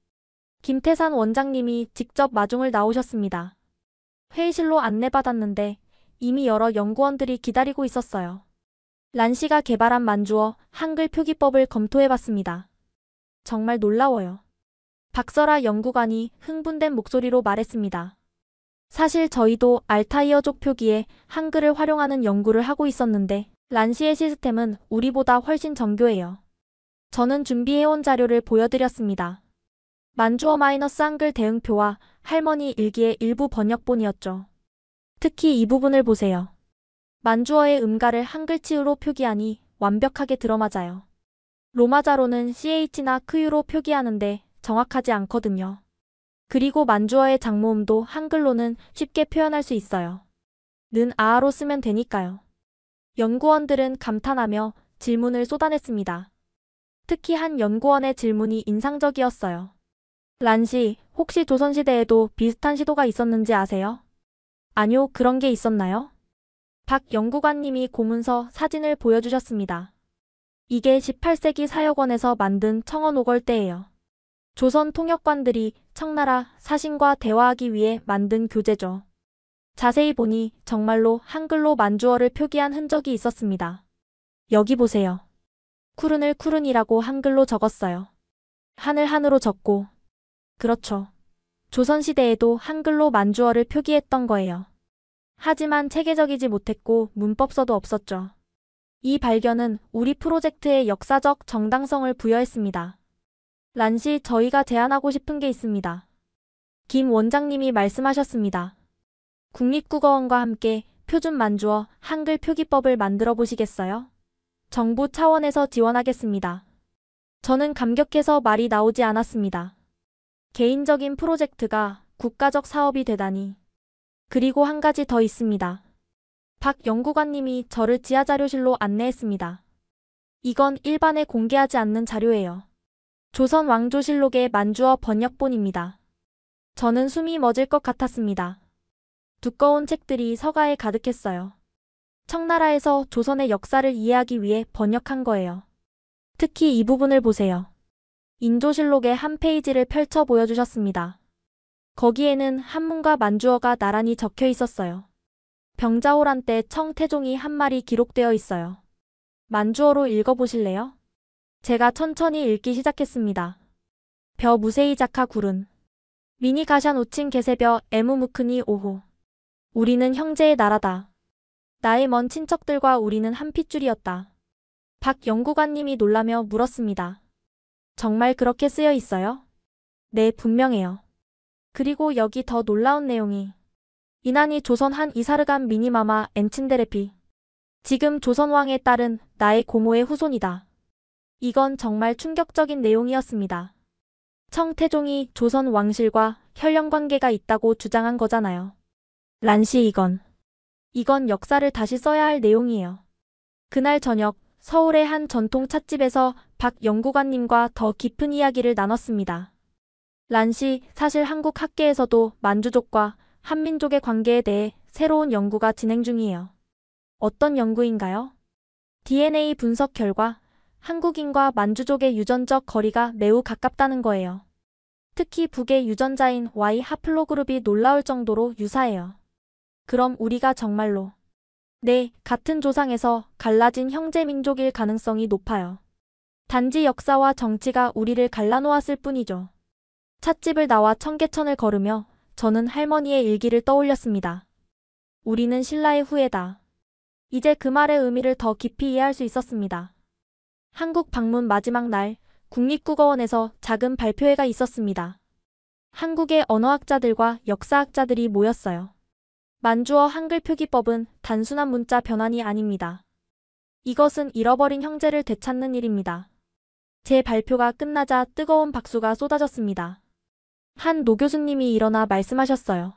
김태산 원장님이 직접 마중을 나오셨습니다. 회의실로 안내받았는데 이미 여러 연구원들이 기다리고 있었어요. 란 씨가 개발한 만주어 한글 표기법을 검토해봤습니다. 정말 놀라워요. 박설아 연구관이 흥분된 목소리로 말했습니다. 사실 저희도 알타이어족 표기에 한글을 활용하는 연구를 하고 있었는데 란 씨의 시스템은 우리보다 훨씬 정교해요. 저는 준비해온 자료를 보여드렸습니다. 만주어 마이너스 한글 대응표와 할머니 일기의 일부 번역본이었죠. 특히 이 부분을 보세요. 만주어의 음가를 한글치유로 표기하니 완벽하게 들어맞아요. 로마자로는 CH나 크유로 표기하는데 정확하지 않거든요. 그리고 만주어의 장모음도 한글로는 쉽게 표현할 수 있어요. 는 아아로 쓰면 되니까요. 연구원들은 감탄하며 질문을 쏟아냈습니다. 특히 한 연구원의 질문이 인상적이었어요. 란 씨, 혹시 조선시대에도 비슷한 시도가 있었는지 아세요? 아니요, 그런 게 있었나요? 박 연구관님이 고문서 사진을 보여주셨습니다. 이게 18세기 사역원에서 만든 청원 오걸대예요. 조선 통역관들이 청나라 사신과 대화하기 위해 만든 교재죠. 자세히 보니 정말로 한글로 만주어를 표기한 흔적이 있었습니다. 여기 보세요. 쿠른을 쿠른이라고 한글로 적었어요. 한을 한으로 적고. 그렇죠. 조선시대에도 한글로 만주어를 표기했던 거예요. 하지만 체계적이지 못했고 문법서도 없었죠. 이 발견은 우리 프로젝트의 역사적 정당성을 부여했습니다. 란 씨, 저희가 제안하고 싶은 게 있습니다. 김 원장님이 말씀하셨습니다. 국립국어원과 함께 표준 만주어 한글 표기법을 만들어 보시겠어요? 정부 차원에서 지원하겠습니다. 저는 감격해서 말이 나오지 않았습니다. 개인적인 프로젝트가 국가적 사업이 되다니. 그리고 한 가지 더 있습니다. 박 연구관님이 저를 지하자료실로 안내했습니다. 이건 일반에 공개하지 않는 자료예요. 조선 왕조실록의 만주어 번역본입니다. 저는 숨이 멎을 것 같았습니다. 두꺼운 책들이 서가에 가득했어요. 청나라에서 조선의 역사를 이해하기 위해 번역한 거예요. 특히 이 부분을 보세요. 인조실록의 한 페이지를 펼쳐 보여주셨습니다. 거기에는 한문과 만주어가 나란히 적혀 있었어요. 병자호란 때 청태종이 한 말이 기록되어 있어요. 만주어로 읽어보실래요? 제가 천천히 읽기 시작했습니다. 벼 무세이 자카 구른. 미니 가샨 우친 게세벼 에무무크니 오호. 우리는 형제의 나라다. 나의 먼 친척들과 우리는 한 핏줄이었다. 박 연구관님이 놀라며 물었습니다. 정말 그렇게 쓰여 있어요? 네, 분명해요. 그리고 여기 더 놀라운 내용이. 이난이 조선 한 이사르간 미니마마 엔친데레피. 지금 조선왕의 딸은 나의 고모의 후손이다. 이건 정말 충격적인 내용이었습니다. 청태종이 조선 왕실과 혈연 관계가 있다고 주장한 거잖아요. 란씨 이건 역사를 다시 써야 할 내용이에요. 그날 저녁 서울의 한 전통 찻집에서 박 연구관님과 더 깊은 이야기를 나눴습니다. 란씨, 사실 한국 학계에서도 만주족과 한민족의 관계에 대해 새로운 연구가 진행 중이에요. 어떤 연구인가요? DNA 분석 결과 한국인과 만주족의 유전적 거리가 매우 가깝다는 거예요. 특히 북의 유전자인 Y 하플로그룹이 놀라울 정도로 유사해요. 그럼 우리가 정말로 네, 같은 조상에서 갈라진 형제 민족일 가능성이 높아요. 단지 역사와 정치가 우리를 갈라놓았을 뿐이죠. 찻집을 나와 청계천을 걸으며 저는 할머니의 일기를 떠올렸습니다. 우리는 신라의 후예다. 이제 그 말의 의미를 더 깊이 이해할 수 있었습니다. 한국 방문 마지막 날 국립국어원에서 작은 발표회가 있었습니다. 한국의 언어학자들과 역사학자들이 모였어요. 만주어 한글 표기법은 단순한 문자 변환이 아닙니다. 이것은 잃어버린 형제를 되찾는 일입니다. 제 발표가 끝나자 뜨거운 박수가 쏟아졌습니다. 한 노교수님이 일어나 말씀하셨어요.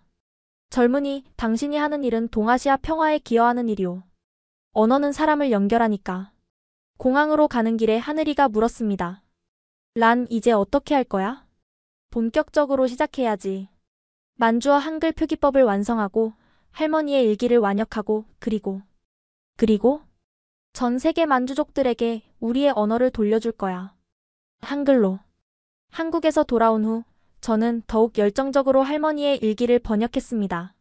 젊은이, 당신이 하는 일은 동아시아 평화에 기여하는 일이오. 언어는 사람을 연결하니까. 공항으로 가는 길에 하늘이가 물었습니다. 란, 이제 어떻게 할 거야? 본격적으로 시작해야지. 만주어 한글 표기법을 완성하고 할머니의 일기를 완역하고 그리고 전 세계 만주족들에게 우리의 언어를 돌려줄 거야. 한글로. 한국에서 돌아온 후 저는 더욱 열정적으로 할머니의 일기를 번역했습니다.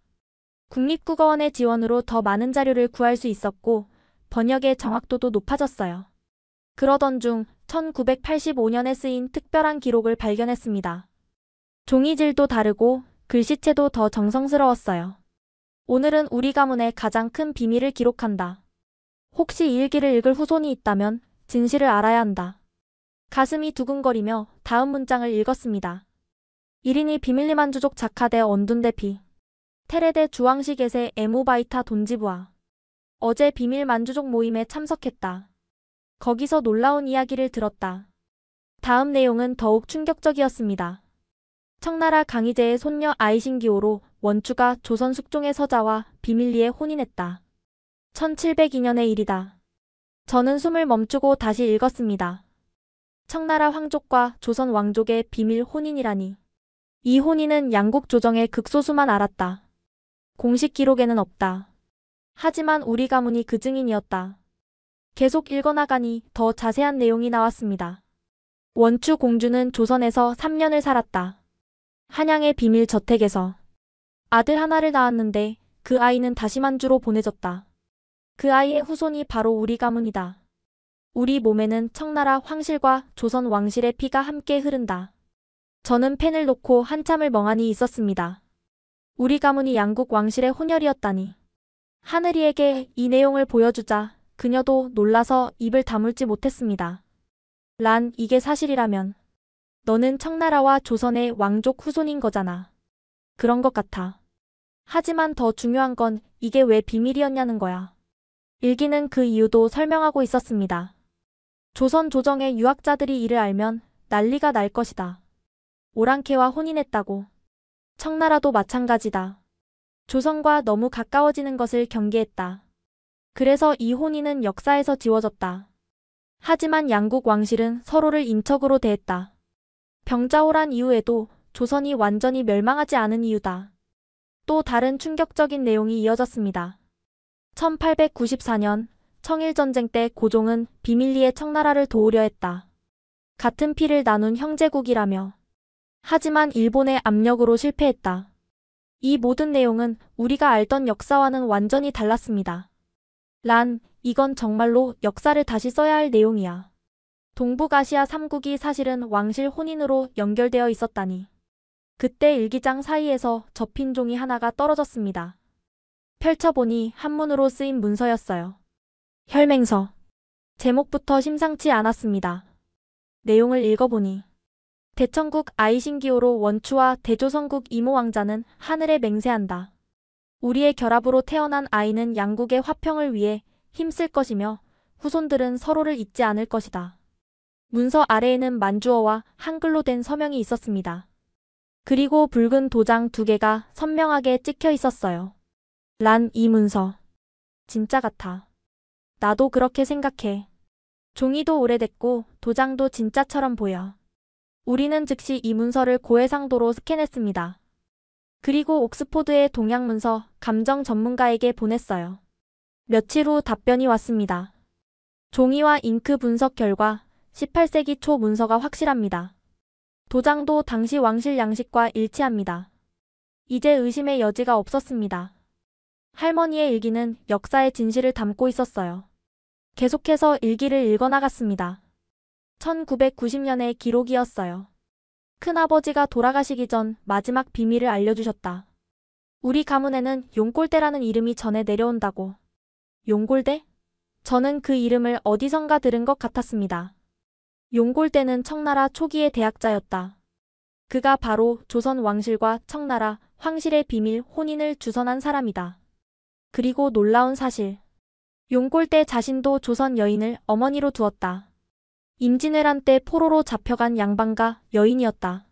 국립국어원의 지원으로 더 많은 자료를 구할 수 있었고 번역의 정확도도 높아졌어요. 그러던 중 1985년에 쓰인 특별한 기록을 발견했습니다. 종이질도 다르고 글씨체도 더 정성스러웠어요. 오늘은 우리 가문의 가장 큰 비밀을 기록한다. 혹시 이 일기를 읽을 후손이 있다면 진실을 알아야 한다. 가슴이 두근거리며 다음 문장을 읽었습니다. 1인이 비밀리 만주족 자카대 언둔대피 테레데 주왕시겟의 에무바이타 돈지부아 어제 비밀 만주족 모임에 참석했다. 거기서 놀라운 이야기를 들었다. 다음 내용은 더욱 충격적이었습니다. 청나라 강희제의 손녀 아이신기호로 원추가 조선 숙종의 서자와 비밀리에 혼인했다. 1702년의 일이다. 저는 숨을 멈추고 다시 읽었습니다. 청나라 황족과 조선 왕족의 비밀 혼인이라니. 이 혼인은 양국 조정의 극소수만 알았다. 공식 기록에는 없다. 하지만 우리 가문이 그 증인이었다. 계속 읽어나가니 더 자세한 내용이 나왔습니다. 원추 공주는 조선에서 3년을 살았다. 한양의 비밀 저택에서 아들 하나를 낳았는데 그 아이는 다시 만주로 보내졌다. 그 아이의 후손이 바로 우리 가문이다. 우리 몸에는 청나라 황실과 조선 왕실의 피가 함께 흐른다. 저는 펜을 놓고 한참을 멍하니 있었습니다. 우리 가문이 양국 왕실의 혼혈이었다니. 하늘이에게 이 내용을 보여주자 그녀도 놀라서 입을 다물지 못했습니다. 란, 이게 사실이라면 너는 청나라와 조선의 왕족 후손인 거잖아. 그런 것 같아. 하지만 더 중요한 건 이게 왜 비밀이었냐는 거야. 일기는 그 이유도 설명하고 있었습니다. 조선 조정의 유학자들이 이를 알면 난리가 날 것이다. 오랑캐와 혼인했다고. 청나라도 마찬가지다. 조선과 너무 가까워지는 것을 경계했다. 그래서 이 혼인은 역사에서 지워졌다. 하지만 양국 왕실은 서로를 인척으로 대했다. 병자호란 이후에도 조선이 완전히 멸망하지 않은 이유다. 또 다른 충격적인 내용이 이어졌습니다. 1894년 청일전쟁 때 고종은 비밀리에 청나라를 도우려 했다. 같은 피를 나눈 형제국이라며. 하지만 일본의 압력으로 실패했다. 이 모든 내용은 우리가 알던 역사와는 완전히 달랐습니다. 란, 이건 정말로 역사를 다시 써야 할 내용이야. 동북아시아 3국이 사실은 왕실 혼인으로 연결되어 있었다니. 그때 일기장 사이에서 접힌 종이 하나가 떨어졌습니다. 펼쳐보니 한문으로 쓰인 문서였어요. 혈맹서. 제목부터 심상치 않았습니다. 내용을 읽어보니 대천국 아이신기호로 원추와 대조선국 이모왕자는 하늘에 맹세한다. 우리의 결합으로 태어난 아이는 양국의 화평을 위해 힘쓸 것이며 후손들은 서로를 잊지 않을 것이다. 문서 아래에는 만주어와 한글로 된 서명이 있었습니다. 그리고 붉은 도장 2개가 선명하게 찍혀 있었어요. 란, 이 문서. 진짜 같아. 나도 그렇게 생각해. 종이도 오래됐고 도장도 진짜처럼 보여. 우리는 즉시 이 문서를 고해상도로 스캔했습니다. 그리고 옥스포드의 동양문서 감정 전문가에게 보냈어요. 며칠 후 답변이 왔습니다. 종이와 잉크 분석 결과 18세기 초 문서가 확실합니다. 도장도 당시 왕실 양식과 일치합니다. 이제 의심의 여지가 없었습니다. 할머니의 일기는 역사의 진실을 담고 있었어요. 계속해서 일기를 읽어나갔습니다. 1990년의 기록이었어요. 큰아버지가 돌아가시기 전 마지막 비밀을 알려주셨다. 우리 가문에는 용골대라는 이름이 전해 내려온다고. 용골대? 저는 그 이름을 어디선가 들은 것 같았습니다. 용골대는 청나라 초기의 대학자였다. 그가 바로 조선 왕실과 청나라 황실의 비밀 혼인을 주선한 사람이다. 그리고 놀라운 사실. 용골대 자신도 조선 여인을 어머니로 두었다. 임진왜란 때 포로로 잡혀간 양반가 여인이었다.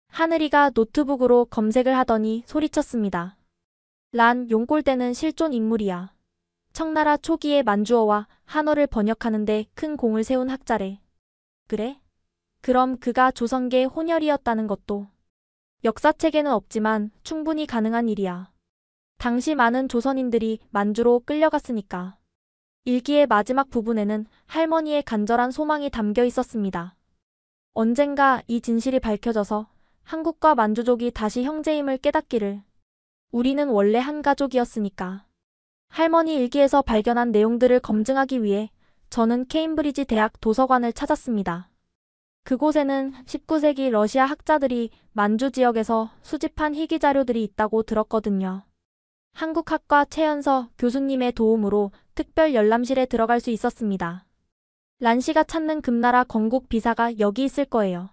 하늘이가 노트북으로 검색을 하더니 소리쳤습니다. 란, 용골대는 실존 인물이야. 청나라 초기의 만주어와 한어를 번역하는 데 큰 공을 세운 학자래. 그래? 그럼 그가 조선계 혼혈이었다는 것도 역사책에는 없지만 충분히 가능한 일이야. 당시 많은 조선인들이 만주로 끌려갔으니까. 일기의 마지막 부분에는 할머니의 간절한 소망이 담겨 있었습니다. 언젠가 이 진실이 밝혀져서 한국과 만주족이 다시 형제임을 깨닫기를. 우리는 원래 한 가족이었으니까. 할머니 일기에서 발견한 내용들을 검증하기 위해 저는 케임브리지 대학 도서관을 찾았습니다. 그곳에는 19세기 러시아 학자들이 만주 지역에서 수집한 희귀 자료들이 있다고 들었거든요. 한국학과 최연서 교수님의 도움으로 특별 열람실에 들어갈 수 있었습니다. 란씨가 찾는 금나라 건국 비사가 여기 있을 거예요.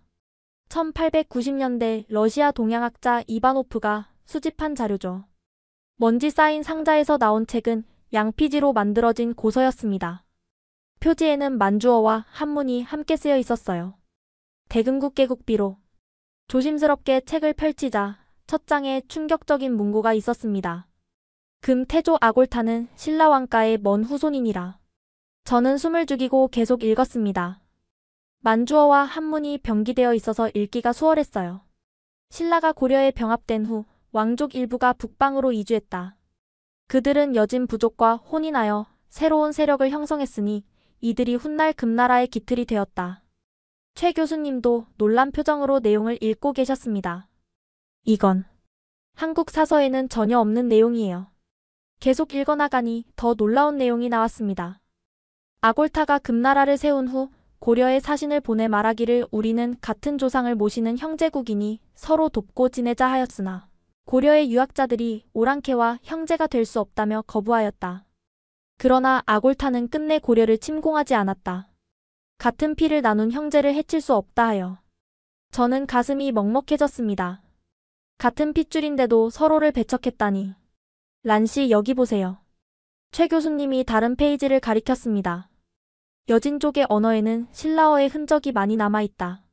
1890년대 러시아 동양학자 이바노프가 수집한 자료죠. 먼지 쌓인 상자에서 나온 책은 양피지로 만들어진 고서였습니다. 표지에는 만주어와 한문이 함께 쓰여 있었어요. 대금국 개국비로. 조심스럽게 책을 펼치자 첫 장에 충격적인 문구가 있었습니다. 금태조 아골타는 신라왕가의 먼 후손이니라. 저는 숨을 죽이고 계속 읽었습니다. 만주어와 한문이 병기되어 있어서 읽기가 수월했어요. 신라가 고려에 병합된 후 왕족 일부가 북방으로 이주했다. 그들은 여진 부족과 혼인하여 새로운 세력을 형성했으니 이들이 훗날 금나라의 기틀이 되었다. 최 교수님도 놀란 표정으로 내용을 읽고 계셨습니다. 이건 한국 사서에는 전혀 없는 내용이에요. 계속 읽어나가니 더 놀라운 내용이 나왔습니다. 아골타가 금나라를 세운 후 고려에 사신을 보내 말하기를 우리는 같은 조상을 모시는 형제국이니 서로 돕고 지내자 하였으나 고려의 유학자들이 오랑캐와 형제가 될 수 없다며 거부하였다. 그러나 아골타는 끝내 고려를 침공하지 않았다. 같은 피를 나눈 형제를 해칠 수 없다 하여. 저는 가슴이 먹먹해졌습니다. 같은 핏줄인데도 서로를 배척했다니. 란씨 여기 보세요. 최 교수님이 다른 페이지를 가리켰습니다. 여진족의 언어에는 신라어의 흔적이 많이 남아있다.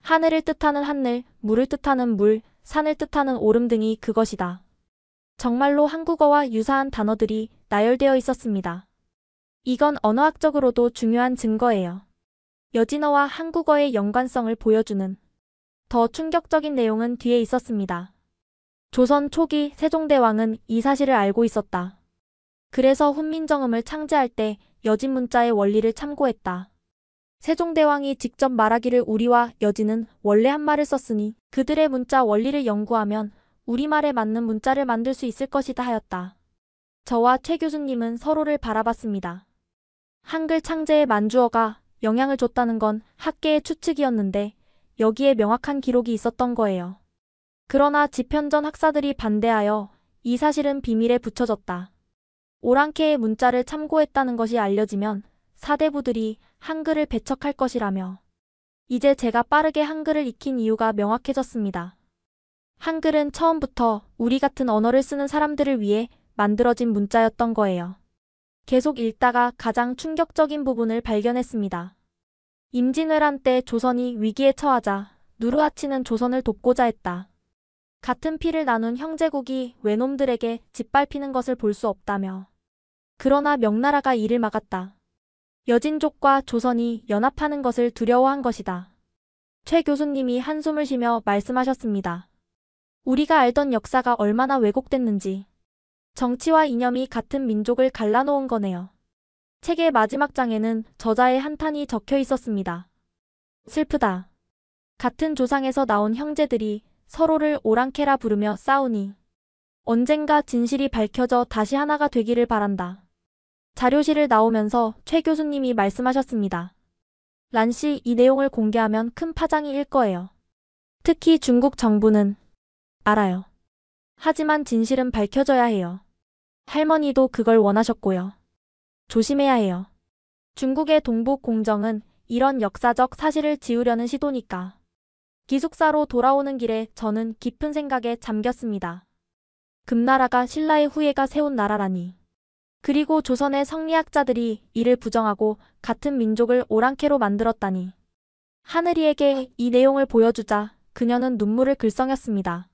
하늘을 뜻하는 하늘, 물을 뜻하는 물, 산을 뜻하는 오름 등이 그것이다. 정말로 한국어와 유사한 단어들이 나열되어 있었습니다. 이건 언어학적으로도 중요한 증거예요. 여진어와 한국어의 연관성을 보여주는 더 충격적인 내용은 뒤에 있었습니다. 조선 초기 세종대왕은 이 사실을 알고 있었다. 그래서 훈민정음을 창제할 때 여진 문자의 원리를 참고했다. 세종대왕이 직접 말하기를 우리와 여진은 원래 한말을 썼으니 그들의 문자 원리를 연구하면 우리말에 맞는 문자를 만들 수 있을 것이다 하였다. 저와 최 교수님은 서로를 바라봤습니다. 한글 창제에 만주어가 영향을 줬다는 건 학계의 추측이었는데 여기에 명확한 기록이 있었던 거예요. 그러나 집현전 학사들이 반대하여 이 사실은 비밀에 붙여졌다. 오랑캐의 문자를 참고했다는 것이 알려지면 사대부들이 한글을 배척할 것이라며. 이제 제가 빠르게 한글을 익힌 이유가 명확해졌습니다. 한글은 처음부터 우리 같은 언어를 쓰는 사람들을 위해 만들어진 문자였던 거예요. 계속 읽다가 가장 충격적인 부분을 발견했습니다. 임진왜란 때 조선이 위기에 처하자 누르하치는 조선을 돕고자 했다. 같은 피를 나눈 형제국이 외놈들에게 짓밟히는 것을 볼 수 없다며. 그러나 명나라가 이를 막았다. 여진족과 조선이 연합하는 것을 두려워한 것이다. 최 교수님이 한숨을 쉬며 말씀하셨습니다. 우리가 알던 역사가 얼마나 왜곡됐는지. 정치와 이념이 같은 민족을 갈라놓은 거네요. 책의 마지막 장에는 저자의 한탄이 적혀 있었습니다. 슬프다. 같은 조상에서 나온 형제들이 서로를 오랑캐라 부르며 싸우니 언젠가 진실이 밝혀져 다시 하나가 되기를 바란다. 자료실을 나오면서 최 교수님이 말씀하셨습니다. 란씨 이 내용을 공개하면 큰 파장이 일 거예요. 특히 중국 정부는 알아요. 하지만 진실은 밝혀져야 해요. 할머니도 그걸 원하셨고요. 조심해야 해요. 중국의 동북 공정은 이런 역사적 사실을 지우려는 시도니까. 기숙사로 돌아오는 길에 저는 깊은 생각에 잠겼습니다. 금나라가 신라의 후예가 세운 나라라니. 그리고 조선의 성리학자들이 이를 부정하고 같은 민족을 오랑캐로 만들었다니. 하늘이에게 이 내용을 보여주자 그녀는 눈물을 글썽였습니다.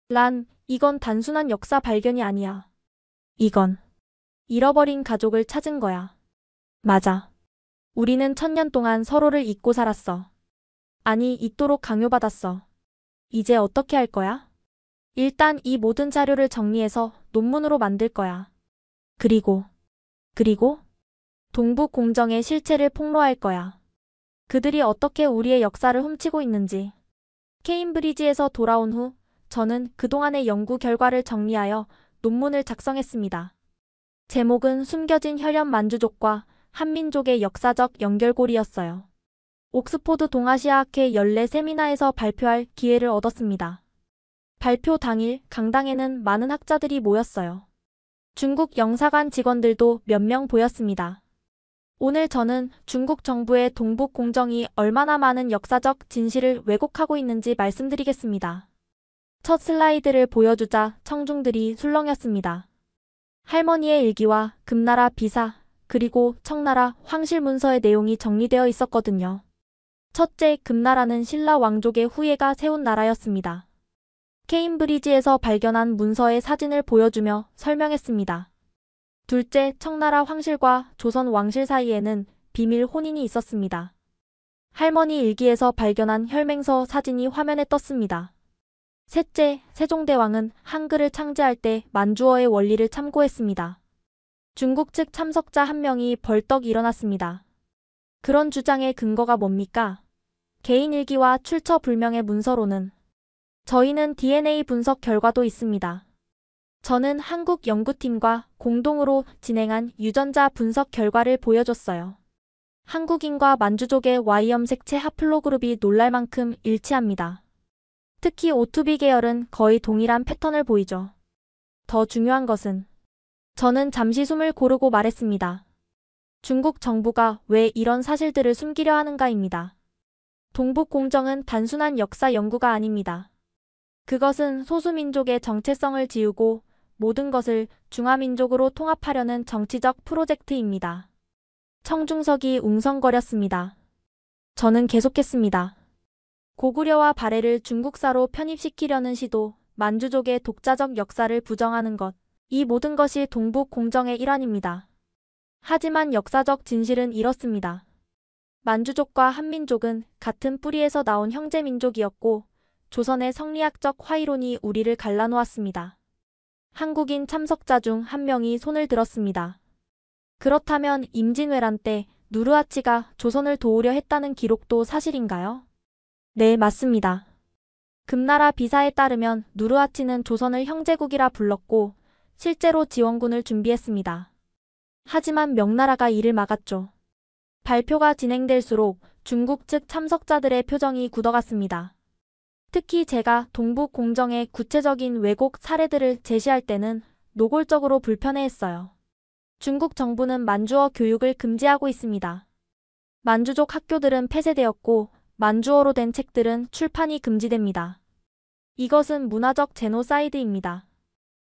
란, 이건 단순한 역사 발견이 아니야. 이건 잃어버린 가족을 찾은 거야. 맞아. 우리는 1000년 동안 서로를 잊고 살았어. 아니, 잊도록 강요받았어. 이제 어떻게 할 거야? 일단 이 모든 자료를 정리해서 논문으로 만들 거야. 그리고 동북 공정의 실체를 폭로할 거야. 그들이 어떻게 우리의 역사를 훔치고 있는지. 케임브리지에서 돌아온 후 저는 그동안의 연구 결과를 정리하여 논문을 작성했습니다. 제목은 숨겨진 혈연 만주족과 한민족의 역사적 연결고리였어요. 옥스포드 동아시아학회 연례 세미나에서 발표할 기회를 얻었습니다. 발표 당일 강당에는 많은 학자들이 모였어요. 중국 영사관 직원들도 몇 명 보였습니다. 오늘 저는 중국 정부의 동북 공정이 얼마나 많은 역사적 진실을 왜곡하고 있는지 말씀드리겠습니다. 첫 슬라이드를 보여주자 청중들이 술렁였습니다. 할머니의 일기와 금나라 비사, 그리고 청나라 황실 문서의 내용이 정리되어 있었거든요. 첫째, 금나라는 신라 왕족의 후예가 세운 나라였습니다. 케임브리지에서 발견한 문서의 사진을 보여주며 설명했습니다. 둘째, 청나라 황실과 조선 왕실 사이에는 비밀 혼인이 있었습니다. 할머니 일기에서 발견한 혈맹서 사진이 화면에 떴습니다. 셋째, 세종대왕은 한글을 창제할 때 만주어의 원리를 참고했습니다. 중국 측 참석자 한 명이 벌떡 일어났습니다. 그런 주장의 근거가 뭡니까? 개인 일기와 출처 불명의 문서로는 저희는 DNA 분석 결과도 있습니다. 저는 한국 연구팀과 공동으로 진행한 유전자 분석 결과를 보여줬어요. 한국인과 만주족의 Y염색체 하플로그룹이 놀랄 만큼 일치합니다. 특히 O2B 계열은 거의 동일한 패턴을 보이죠. 더 중요한 것은 저는 잠시 숨을 고르고 말했습니다. 중국 정부가 왜 이런 사실들을 숨기려 하는가입니다. 동북 공정은 단순한 역사 연구가 아닙니다. 그것은 소수민족의 정체성을 지우고 모든 것을 중화민족으로 통합하려는 정치적 프로젝트입니다. 청중석이 웅성거렸습니다. 저는 계속했습니다. 고구려와 발해를 중국사로 편입시키려는 시도, 만주족의 독자적 역사를 부정하는 것, 이 모든 것이 동북 공정의 일환입니다. 하지만 역사적 진실은 이렇습니다. 만주족과 한민족은 같은 뿌리에서 나온 형제민족이었고 조선의 성리학적 화이론이 우리를 갈라놓았습니다. 한국인 참석자 중 한 명이 손을 들었습니다. 그렇다면 임진왜란 때 누르하치가 조선을 도우려 했다는 기록도 사실인가요? 네, 맞습니다. 금나라 비사에 따르면 누르하치는 조선을 형제국이라 불렀고 실제로 지원군을 준비했습니다. 하지만 명나라가 이를 막았죠. 발표가 진행될수록 중국 측 참석자들의 표정이 굳어갔습니다. 특히 제가 동북 공정의 구체적인 왜곡 사례들을 제시할 때는 노골적으로 불편해했어요. 중국 정부는 만주어 교육을 금지하고 있습니다. 만주족 학교들은 폐쇄되었고 만주어로 된 책들은 출판이 금지됩니다. 이것은 문화적 제노사이드입니다.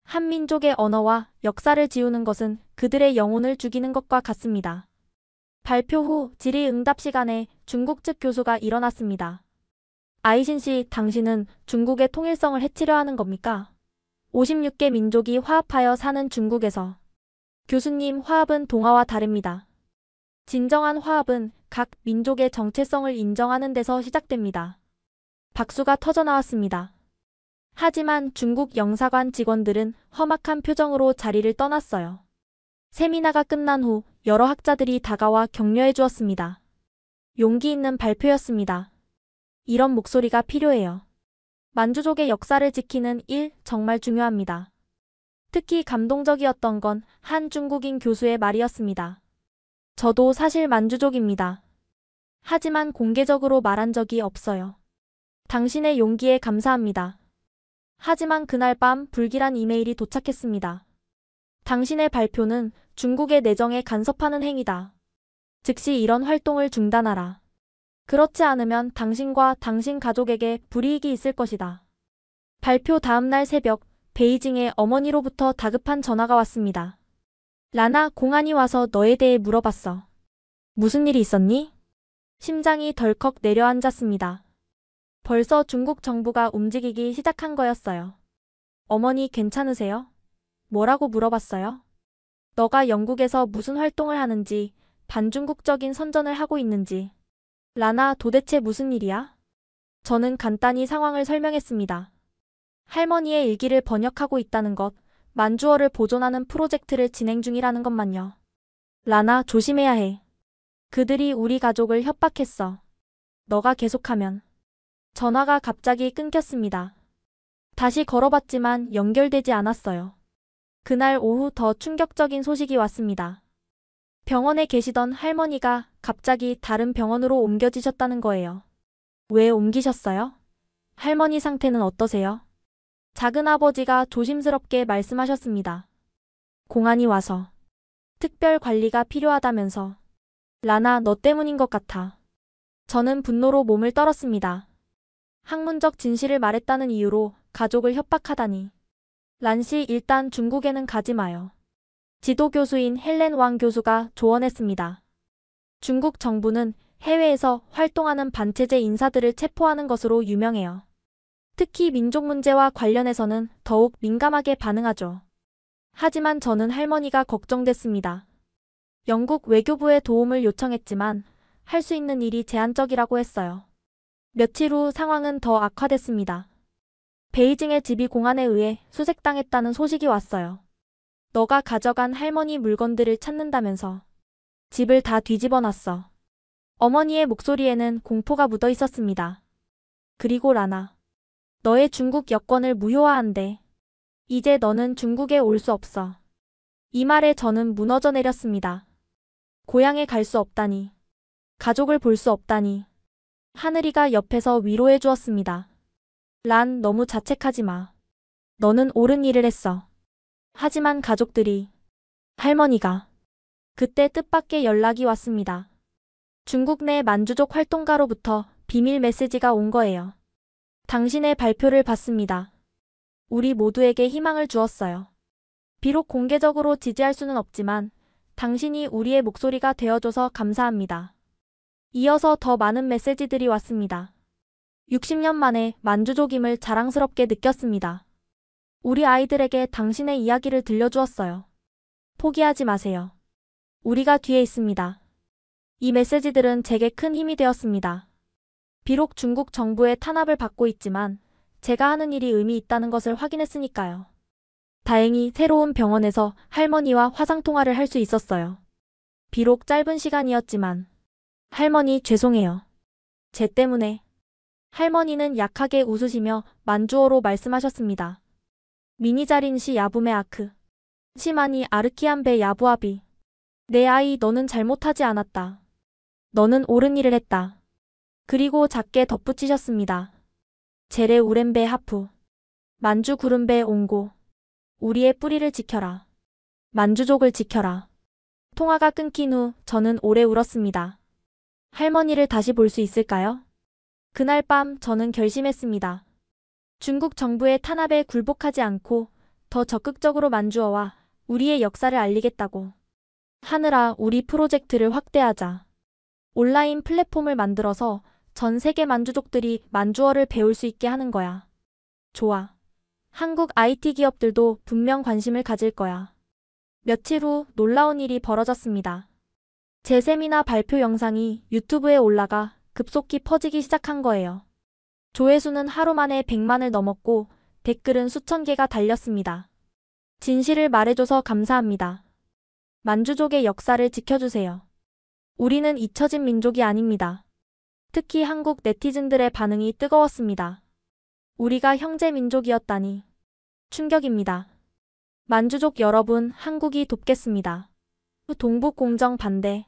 한민족의 언어와 역사를 지우는 것은 그들의 영혼을 죽이는 것과 같습니다. 발표 후 질의응답 시간에 중국 측 교수가 일어났습니다. 아이신 씨, 당신은 중국의 통일성을 해치려 하는 겁니까? 56개 민족이 화합하여 사는 중국에서. 교수님, 화합은 동화와 다릅니다. 진정한 화합은 각 민족의 정체성을 인정하는 데서 시작됩니다. 박수가 터져나왔습니다. 하지만 중국 영사관 직원들은 험악한 표정으로 자리를 떠났어요. 세미나가 끝난 후 여러 학자들이 다가와 격려해 주었습니다. 용기 있는 발표였습니다. 이런 목소리가 필요해요. 만주족의 역사를 지키는 일 정말 중요합니다. 특히 감동적이었던 건 한 중국인 교수의 말이었습니다. 저도 사실 만주족입니다. 하지만 공개적으로 말한 적이 없어요. 당신의 용기에 감사합니다. 하지만 그날 밤 불길한 이메일이 도착했습니다. 당신의 발표는 중국의 내정에 간섭하는 행위다. 즉시 이런 활동을 중단하라. 그렇지 않으면 당신과 당신 가족에게 불이익이 있을 것이다. 발표 다음날 새벽, 베이징의 어머니로부터 다급한 전화가 왔습니다. 라나, 공안이 와서 너에 대해 물어봤어. 무슨 일이 있었니? 심장이 덜컥 내려앉았습니다. 벌써 중국 정부가 움직이기 시작한 거였어요. 어머니 괜찮으세요? 뭐라고 물어봤어요? 너가 영국에서 무슨 활동을 하는지, 반중국적인 선전을 하고 있는지. 라나, 도대체 무슨 일이야? 저는 간단히 상황을 설명했습니다. 할머니의 일기를 번역하고 있다는 것, 만주어를 보존하는 프로젝트를 진행 중이라는 것만요. 라나, 조심해야 해. 그들이 우리 가족을 협박했어. 너가 계속하면. 전화가 갑자기 끊겼습니다. 다시 걸어봤지만 연결되지 않았어요. 그날 오후 더 충격적인 소식이 왔습니다. 병원에 계시던 할머니가 갑자기 다른 병원으로 옮겨지셨다는 거예요. 왜 옮기셨어요? 할머니 상태는 어떠세요? 작은아버지가 조심스럽게 말씀하셨습니다. 공안이 와서 특별 관리가 필요하다면서. 라나, 너 때문인 것 같아. 저는 분노로 몸을 떨었습니다. 학문적 진실을 말했다는 이유로 가족을 협박하다니. 란씨, 일단 중국에는 가지 마요. 지도교수인 헬렌 왕 교수가 조언했습니다. 중국 정부는 해외에서 활동하는 반체제 인사들을 체포하는 것으로 유명해요. 특히 민족 문제와 관련해서는 더욱 민감하게 반응하죠. 하지만 저는 할머니가 걱정됐습니다. 영국 외교부에 도움을 요청했지만 할 수 있는 일이 제한적이라고 했어요. 며칠 후 상황은 더 악화됐습니다. 베이징의 집이 공안에 의해 수색당했다는 소식이 왔어요. 너가 가져간 할머니 물건들을 찾는다면서. 집을 다 뒤집어 놨어. 어머니의 목소리에는 공포가 묻어 있었습니다. 그리고 라나. 너의 중국 여권을 무효화한대. 이제 너는 중국에 올 수 없어. 이 말에 저는 무너져 내렸습니다. 고향에 갈 수 없다니. 가족을 볼 수 없다니. 하늘이가 옆에서 위로해 주었습니다. 란, 너무 자책하지 마. 너는 옳은 일을 했어. 하지만 가족들이. 할머니가. 그때 뜻밖의 연락이 왔습니다. 중국 내 만주족 활동가로부터 비밀 메시지가 온 거예요. 당신의 발표를 봤습니다. 우리 모두에게 희망을 주었어요. 비록 공개적으로 지지할 수는 없지만 당신이 우리의 목소리가 되어줘서 감사합니다. 이어서 더 많은 메시지들이 왔습니다. 60년 만에 만주족임을 자랑스럽게 느꼈습니다. 우리 아이들에게 당신의 이야기를 들려주었어요. 포기하지 마세요. 우리가 뒤에 있습니다. 이 메시지들은 제게 큰 힘이 되었습니다. 비록 중국 정부의 탄압을 받고 있지만 제가 하는 일이 의미 있다는 것을 확인했으니까요. 다행히 새로운 병원에서 할머니와 화상통화를 할 수 있었어요. 비록 짧은 시간이었지만. 할머니, 죄송해요. 제 때문에. 할머니는 약하게 웃으시며 만주어로 말씀하셨습니다. 미니자린 시 야부메 아크. 시마니 아르키안베 야부아비. 내 아이, 너는 잘못하지 않았다. 너는 옳은 일을 했다. 그리고 작게 덧붙이셨습니다. 제레 우렘베 하프. 만주 구름베 옹고. 우리의 뿌리를 지켜라. 만주족을 지켜라. 통화가 끊긴 후 저는 오래 울었습니다. 할머니를 다시 볼 수 있을까요? 그날 밤 저는 결심했습니다. 중국 정부의 탄압에 굴복하지 않고 더 적극적으로 만주어와 우리의 역사를 알리겠다고. 하늘아, 우리 프로젝트를 확대하자. 온라인 플랫폼을 만들어서 전 세계 만주족들이 만주어를 배울 수 있게 하는 거야. 좋아. 한국 IT 기업들도 분명 관심을 가질 거야. 며칠 후 놀라운 일이 벌어졌습니다. 제 세미나 발표 영상이 유튜브에 올라가 급속히 퍼지기 시작한 거예요. 조회수는 하루 만에 100만을 넘었고 댓글은 수천 개가 달렸습니다. 진실을 말해줘서 감사합니다. 만주족의 역사를 지켜주세요. 우리는 잊혀진 민족이 아닙니다. 특히 한국 네티즌들의 반응이 뜨거웠습니다. 우리가 형제 민족이었다니. 충격입니다. 만주족 여러분, 한국이 돕겠습니다. 동북 공정 반대.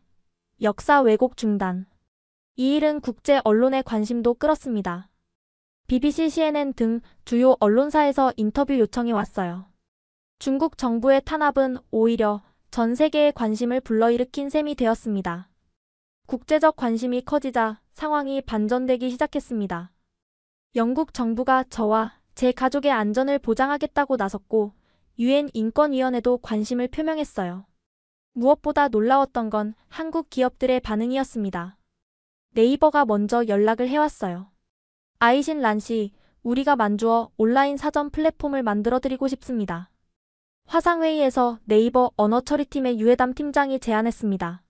역사 왜곡 중단. 이 일은 국제 언론의 관심도 끌었습니다. BBC, CNN 등 주요 언론사에서 인터뷰 요청이 왔어요. 중국 정부의 탄압은 오히려 전 세계의 관심을 불러일으킨 셈이 되었습니다. 국제적 관심이 커지자 상황이 반전되기 시작했습니다. 영국 정부가 저와 제 가족의 안전을 보장하겠다고 나섰고 유엔 인권위원회도 관심을 표명했어요. 무엇보다 놀라웠던 건 한국 기업들의 반응이었습니다. 네이버가 먼저 연락을 해왔어요. 아이신 란씨, 우리가 만주어 온라인 사전 플랫폼을 만들어드리고 싶습니다. 화상회의에서 네이버 언어처리팀의 유해담 팀장이 제안했습니다.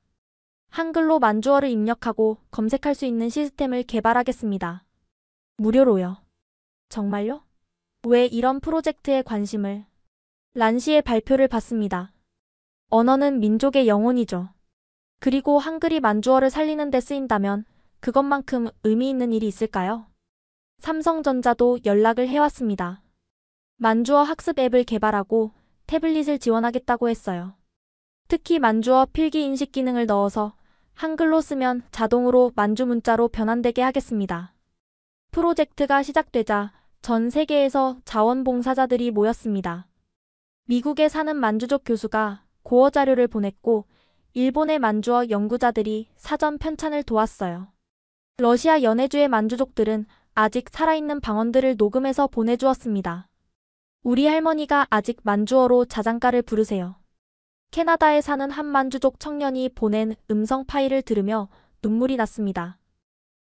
한글로 만주어를 입력하고 검색할 수 있는 시스템을 개발하겠습니다. 무료로요. 정말요? 왜 이런 프로젝트에 관심을? 란씨의 발표를 받습니다. 언어는 민족의 영혼이죠. 그리고 한글이 만주어를 살리는 데 쓰인다면 그것만큼 의미 있는 일이 있을까요? 삼성전자도 연락을 해왔습니다. 만주어 학습 앱을 개발하고 태블릿을 지원하겠다고 했어요. 특히 만주어 필기 인식 기능을 넣어서 한글로 쓰면 자동으로 만주 문자로 변환되게 하겠습니다. 프로젝트가 시작되자 전 세계에서 자원봉사자들이 모였습니다. 미국에 사는 만주족 교수가 고어 자료를 보냈고 일본의 만주어 연구자들이 사전 편찬을 도왔어요. 러시아 연해주의 만주족들은 아직 살아있는 방언들을 녹음해서 보내주었습니다. 우리 할머니가 아직 만주어로 자장가를 부르세요. 캐나다에 사는 한 만주족 청년이 보낸 음성 파일을 들으며 눈물이 났습니다.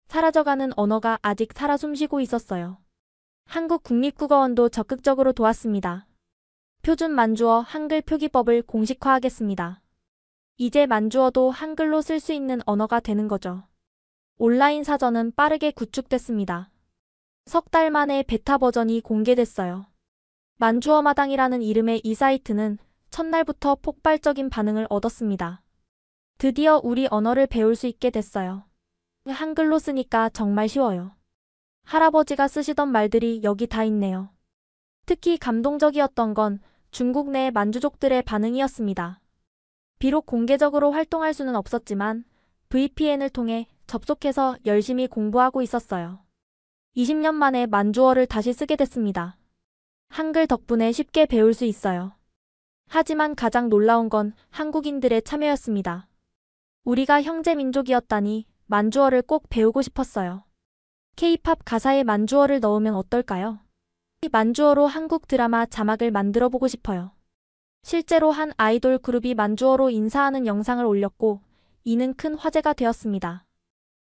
사라져가는 언어가 아직 살아 숨쉬고 있었어요. 한국 국립국어원도 적극적으로 도왔습니다. 표준 만주어 한글 표기법을 공식화하겠습니다. 이제 만주어도 한글로 쓸 수 있는 언어가 되는 거죠. 온라인 사전은 빠르게 구축됐습니다. 석 달 만에 베타 버전이 공개됐어요. 만주어 마당이라는 이름의 이 사이트는 첫날부터 폭발적인 반응을 얻었습니다. 드디어 우리 언어를 배울 수 있게 됐어요. 한글로 쓰니까 정말 쉬워요. 할아버지가 쓰시던 말들이 여기 다 있네요. 특히 감동적이었던 건 중국 내 만주족들의 반응이었습니다. 비록 공개적으로 활동할 수는 없었지만 VPN을 통해 접속해서 열심히 공부하고 있었어요. 20년 만에 만주어를 다시 쓰게 됐습니다. 한글 덕분에 쉽게 배울 수 있어요. 하지만 가장 놀라운 건 한국인들의 참여였습니다. 우리가 형제 민족이었다니 만주어를 꼭 배우고 싶었어요. K-팝 가사에 만주어를 넣으면 어떨까요? 만주어로 한국 드라마 자막을 만들어 보고 싶어요. 실제로 한 아이돌 그룹이 만주어로 인사하는 영상을 올렸고 이는 큰 화제가 되었습니다.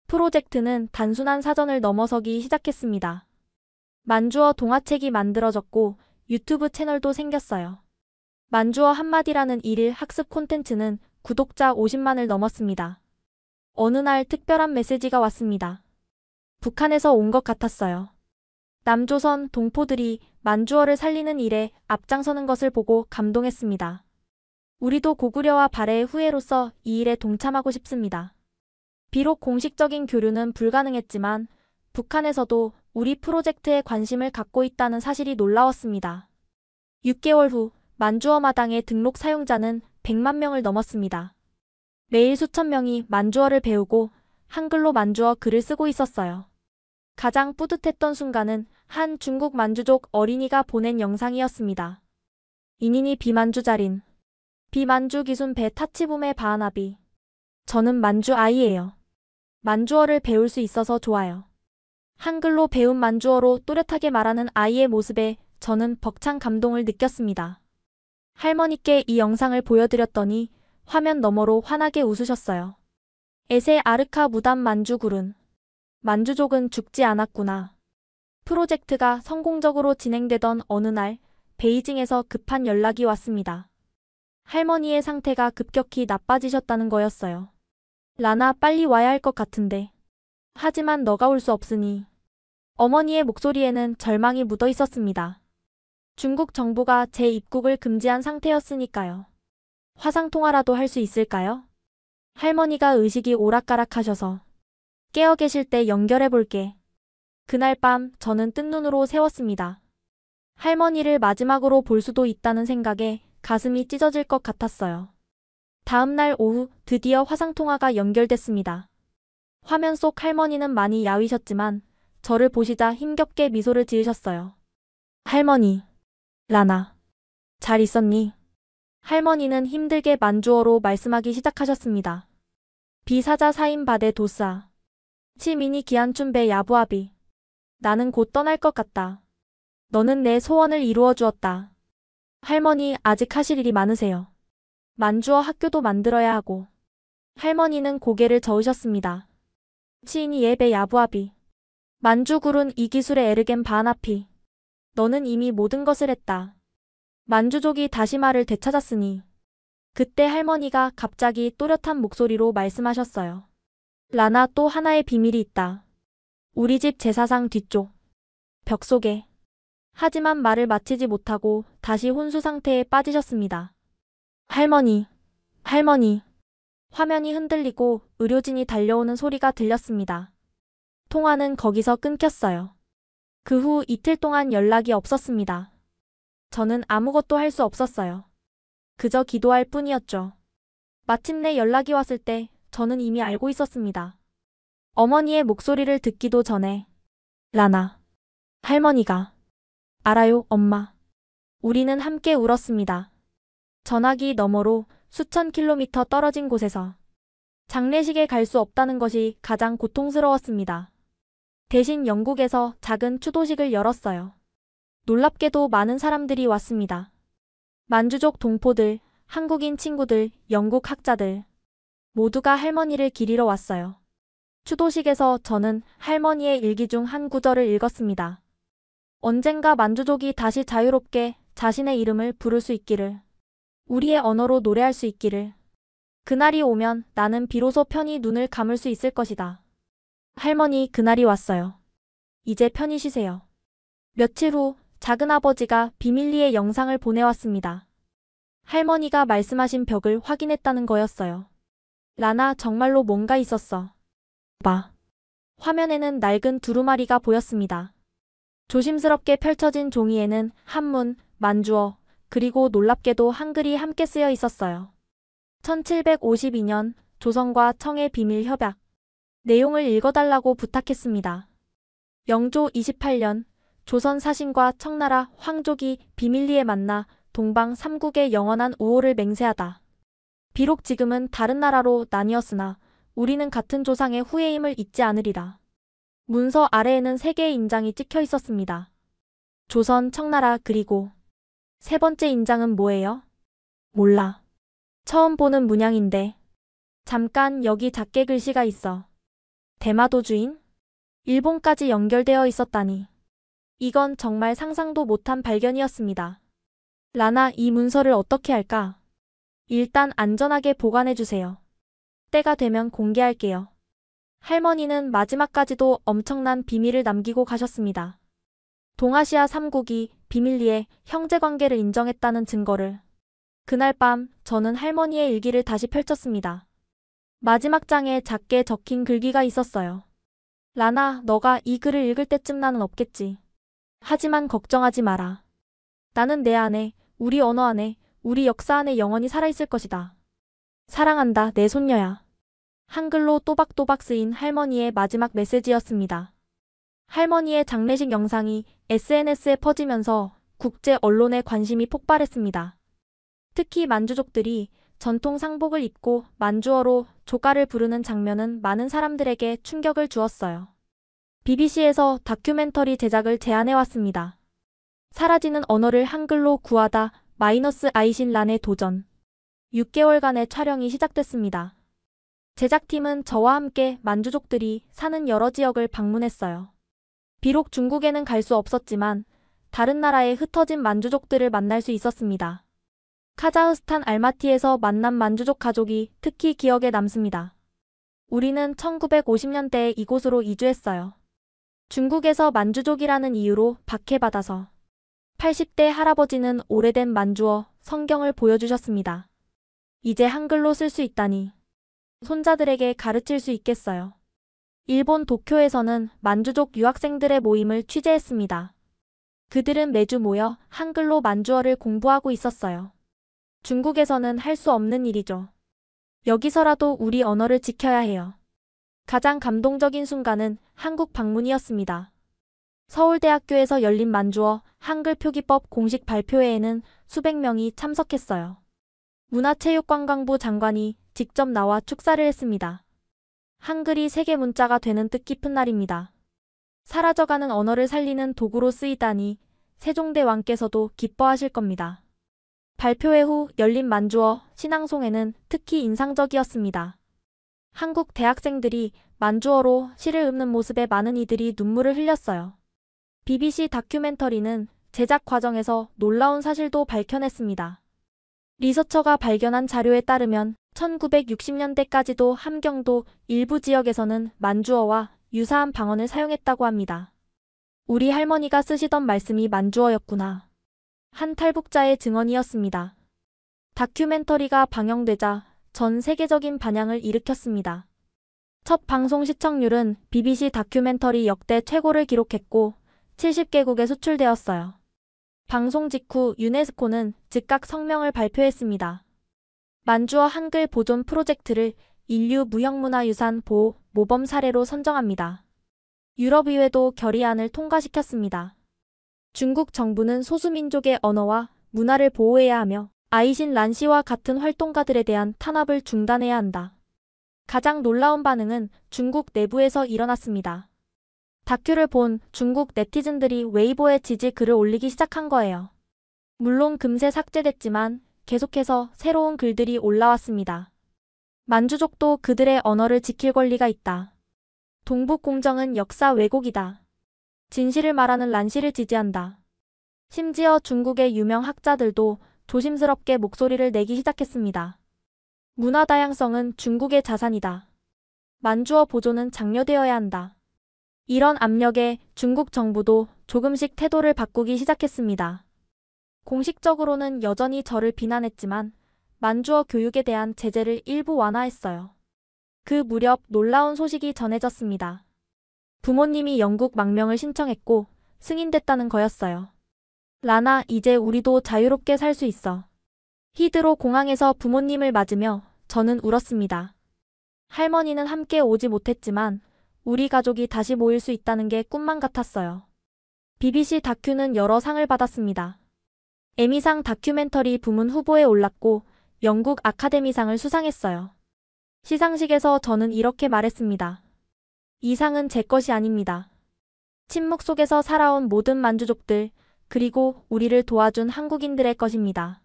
프로젝트는 단순한 사전을 넘어서기 시작했습니다. 만주어 동화책이 만들어졌고 유튜브 채널도 생겼어요. 만주어 한마디라는 일일 학습 콘텐츠는 구독자 50만을 넘었습니다. 어느 날 특별한 메시지가 왔습니다. 북한에서 온 것 같았어요. 남조선 동포들이 만주어를 살리는 일에 앞장서는 것을 보고 감동했습니다. 우리도 고구려와 발해의 후예로서 이 일에 동참하고 싶습니다. 비록 공식적인 교류는 불가능했지만 북한에서도 우리 프로젝트에 관심을 갖고 있다는 사실이 놀라웠습니다. 6개월 후 만주어 마당의 등록 사용자는 100만 명을 넘었습니다. 매일 수천 명이 만주어를 배우고 한글로 만주어 글을 쓰고 있었어요. 가장 뿌듯했던 순간은 한 중국 만주족 어린이가 보낸 영상이었습니다. 이니니 비만주자린 비만주 기순 배 타치붐의 바하나비 저는 만주 아이예요. 만주어를 배울 수 있어서 좋아요. 한글로 배운 만주어로 또렷하게 말하는 아이의 모습에 저는 벅찬 감동을 느꼈습니다. 할머니께 이 영상을 보여드렸더니 화면 너머로 환하게 웃으셨어요. 에세 아르카 무담 만주굴은 만주족은 죽지 않았구나. 프로젝트가 성공적으로 진행되던 어느 날 베이징에서 급한 연락이 왔습니다. 할머니의 상태가 급격히 나빠지셨다는 거였어요. 라나 빨리 와야 할 것 같은데. 하지만 너가 올 수 없으니. 어머니의 목소리에는 절망이 묻어 있었습니다. 중국 정부가 제 입국을 금지한 상태였으니까요. 화상통화라도 할 수 있을까요? 할머니가 의식이 오락가락하셔서. 깨어 계실 때 연결해 볼게. 그날 밤 저는 뜬 눈으로 세웠습니다. 할머니를 마지막으로 볼 수도 있다는 생각에 가슴이 찢어질 것 같았어요. 다음 날 오후 드디어 화상통화가 연결됐습니다. 화면 속 할머니는 많이 야위셨지만 저를 보시자 힘겹게 미소를 지으셨어요. 할머니, 라나, 잘 있었니? 할머니는 힘들게 만주어로 말씀하기 시작하셨습니다. 비사자 사인 바데 도사. 치미니 기안춘배 야부아비. 나는 곧 떠날 것 같다. 너는 내 소원을 이루어 주었다. 할머니 아직 하실 일이 많으세요. 만주어 학교도 만들어야 하고. 할머니는 고개를 저으셨습니다. 치인이 예배 야부아비. 만주굴은 이 기술의 에르겐 바나피. 너는 이미 모든 것을 했다. 만주족이 다시 말을 되찾았으니. 그때 할머니가 갑자기 또렷한 목소리로 말씀하셨어요. 라나 또 하나의 비밀이 있다. 우리 집 제사상 뒤쪽. 벽 속에. 하지만 말을 마치지 못하고 다시 혼수 상태에 빠지셨습니다. 할머니, 할머니. 화면이 흔들리고 의료진이 달려오는 소리가 들렸습니다. 통화는 거기서 끊겼어요. 그 후 이틀 동안 연락이 없었습니다. 저는 아무것도 할 수 없었어요. 그저 기도할 뿐이었죠. 마침내 연락이 왔을 때 저는 이미 알고 있었습니다. 어머니의 목소리를 듣기도 전에 라나, 할머니가 알아요, 엄마. 우리는 함께 울었습니다. 전화기 너머로 수천 킬로미터 떨어진 곳에서 장례식에 갈 수 없다는 것이 가장 고통스러웠습니다. 대신 영국에서 작은 추도식을 열었어요. 놀랍게도 많은 사람들이 왔습니다. 만주족 동포들, 한국인 친구들, 영국 학자들 모두가 할머니를 기리러 왔어요. 추도식에서 저는 할머니의 일기 중 한 구절을 읽었습니다. 언젠가 만주족이 다시 자유롭게 자신의 이름을 부를 수 있기를, 우리의 언어로 노래할 수 있기를, 그날이 오면 나는 비로소 편히 눈을 감을 수 있을 것이다. 할머니, 그날이 왔어요. 이제 편히 쉬세요. 며칠 후 작은아버지가 비밀리에 영상을 보내왔습니다. 할머니가 말씀하신 벽을 확인했다는 거였어요. 라나, 정말로 뭔가 있었어. 봐. 화면에는 낡은 두루마리가 보였습니다. 조심스럽게 펼쳐진 종이에는 한문, 만주어, 그리고 놀랍게도 한글이 함께 쓰여 있었어요. 1752년 조선과 청의 비밀 협약. 내용을 읽어달라고 부탁했습니다. 영조 28년 조선 사신과 청나라 황족이 비밀리에 만나 동방 삼국의 영원한 우호를 맹세하다. 비록 지금은 다른 나라로 나뉘었으나 우리는 같은 조상의 후예임을 잊지 않으리라. 문서 아래에는 3개의 인장이 찍혀 있었습니다. 조선, 청나라, 그리고 세 번째 인장은 뭐예요? 몰라. 처음 보는 문양인데. 잠깐, 여기 작게 글씨가 있어. 대마도 주인? 일본까지 연결되어 있었다니. 이건 정말 상상도 못한 발견이었습니다. 라나, 이 문서를 어떻게 할까? 일단 안전하게 보관해주세요. 때가 되면 공개할게요. 할머니는 마지막까지도 엄청난 비밀을 남기고 가셨습니다. 동아시아 3국이 비밀리에 형제관계를 인정했다는 증거를. 그날 밤 저는 할머니의 일기를 다시 펼쳤습니다. 마지막 장에 작게 적힌 글귀가 있었어요. 라나, 너가 이 글을 읽을 때쯤 나는 없겠지. 하지만 걱정하지 마라. 나는 내 안에, 우리 언어 안에, 우리 역사 안에 영원히 살아있을 것이다. 사랑한다, 내 손녀야. 한글로 또박또박 쓰인 할머니의 마지막 메시지였습니다. 할머니의 장례식 영상이 SNS에 퍼지면서 국제 언론의 관심이 폭발했습니다. 특히 만주족들이 전통 상복을 입고 만주어로 조가를 부르는 장면은 많은 사람들에게 충격을 주었어요. BBC에서 다큐멘터리 제작을 제안해왔습니다. 사라지는 언어를 한글로 구하다 -아이신란의 도전. 6개월간의 촬영이 시작됐습니다. 제작팀은 저와 함께 만주족들이 사는 여러 지역을 방문했어요. 비록 중국에는 갈 수 없었지만 다른 나라에 흩어진 만주족들을 만날 수 있었습니다. 카자흐스탄 알마티에서 만난 만주족 가족이 특히 기억에 남습니다. 우리는 1950년대에 이곳으로 이주했어요. 중국에서 만주족이라는 이유로 박해받아서. 80대 할아버지는 오래된 만주어 성경을 보여주셨습니다. 이제 한글로 쓸 수 있다니. 손자들에게 가르칠 수 있겠어요. 일본 도쿄에서는 만주족 유학생들의 모임을 취재했습니다. 그들은 매주 모여 한글로 만주어를 공부하고 있었어요. 중국에서는 할 수 없는 일이죠. 여기서라도 우리 언어를 지켜야 해요. 가장 감동적인 순간은 한국 방문이었습니다. 서울대학교에서 열린 만주어 한글 표기법 공식 발표회에는 수백 명이 참석했어요. 문화체육관광부 장관이 직접 나와 축사를 했습니다. 한글이 세계 문자가 되는 뜻깊은 날입니다. 사라져가는 언어를 살리는 도구로 쓰이다니 세종대 왕께서도 기뻐하실 겁니다. 발표회 후 열린 만주어 신앙송에는 특히 인상적이었습니다. 한국 대학생들이 만주어로 시를 읊는 모습에 많은 이들이 눈물을 흘렸어요. BBC 다큐멘터리는 제작 과정에서 놀라운 사실도 밝혀냈습니다. 리서처가 발견한 자료에 따르면 1960년대까지도 함경도 일부 지역에서는 만주어와 유사한 방언을 사용했다고 합니다. 우리 할머니가 쓰시던 말씀이 만주어였구나. 한 탈북자의 증언이었습니다. 다큐멘터리가 방영되자 전 세계적인 반향을 일으켰습니다. 첫 방송 시청률은 BBC 다큐멘터리 역대 최고를 기록했고 70개국에 수출되었어요. 방송 직후 유네스코는 즉각 성명을 발표했습니다. 만주어 한글 보존 프로젝트를 인류 무형문화유산 보호 모범 사례로 선정합니다. 유럽의회도 결의안을 통과시켰습니다. 중국 정부는 소수민족의 언어와 문화를 보호해야 하며 아이신 란씨와 같은 활동가들에 대한 탄압을 중단해야 한다. 가장 놀라운 반응은 중국 내부에서 일어났습니다. 다큐를 본 중국 네티즌들이 웨이보에 지지 글을 올리기 시작한 거예요. 물론 금세 삭제됐지만 계속해서 새로운 글들이 올라왔습니다. 만주족도 그들의 언어를 지킬 권리가 있다. 동북공정은 역사 왜곡이다. 진실을 말하는 란씨를 지지한다. 심지어 중국의 유명 학자들도 조심스럽게 목소리를 내기 시작했습니다. 문화 다양성은 중국의 자산이다. 만주어 보존은 장려되어야 한다. 이런 압력에 중국 정부도 조금씩 태도를 바꾸기 시작했습니다. 공식적으로는 여전히 저를 비난했지만 만주어 교육에 대한 제재를 일부 완화했어요. 그 무렵 놀라운 소식이 전해졌습니다. 부모님이 영국 망명을 신청했고 승인됐다는 거였어요. 라나, 이제 우리도 자유롭게 살 수 있어. 히드로 공항에서 부모님을 맞으며 저는 울었습니다. 할머니는 함께 오지 못했지만 우리 가족이 다시 모일 수 있다는 게 꿈만 같았어요. BBC 다큐는 여러 상을 받았습니다. 에미상 다큐멘터리 부문 후보에 올랐고 영국 아카데미상을 수상했어요. 시상식에서 저는 이렇게 말했습니다. 이 상은 제 것이 아닙니다. 침묵 속에서 살아온 모든 만주족들, 그리고 우리를 도와준 한국인들의 것입니다.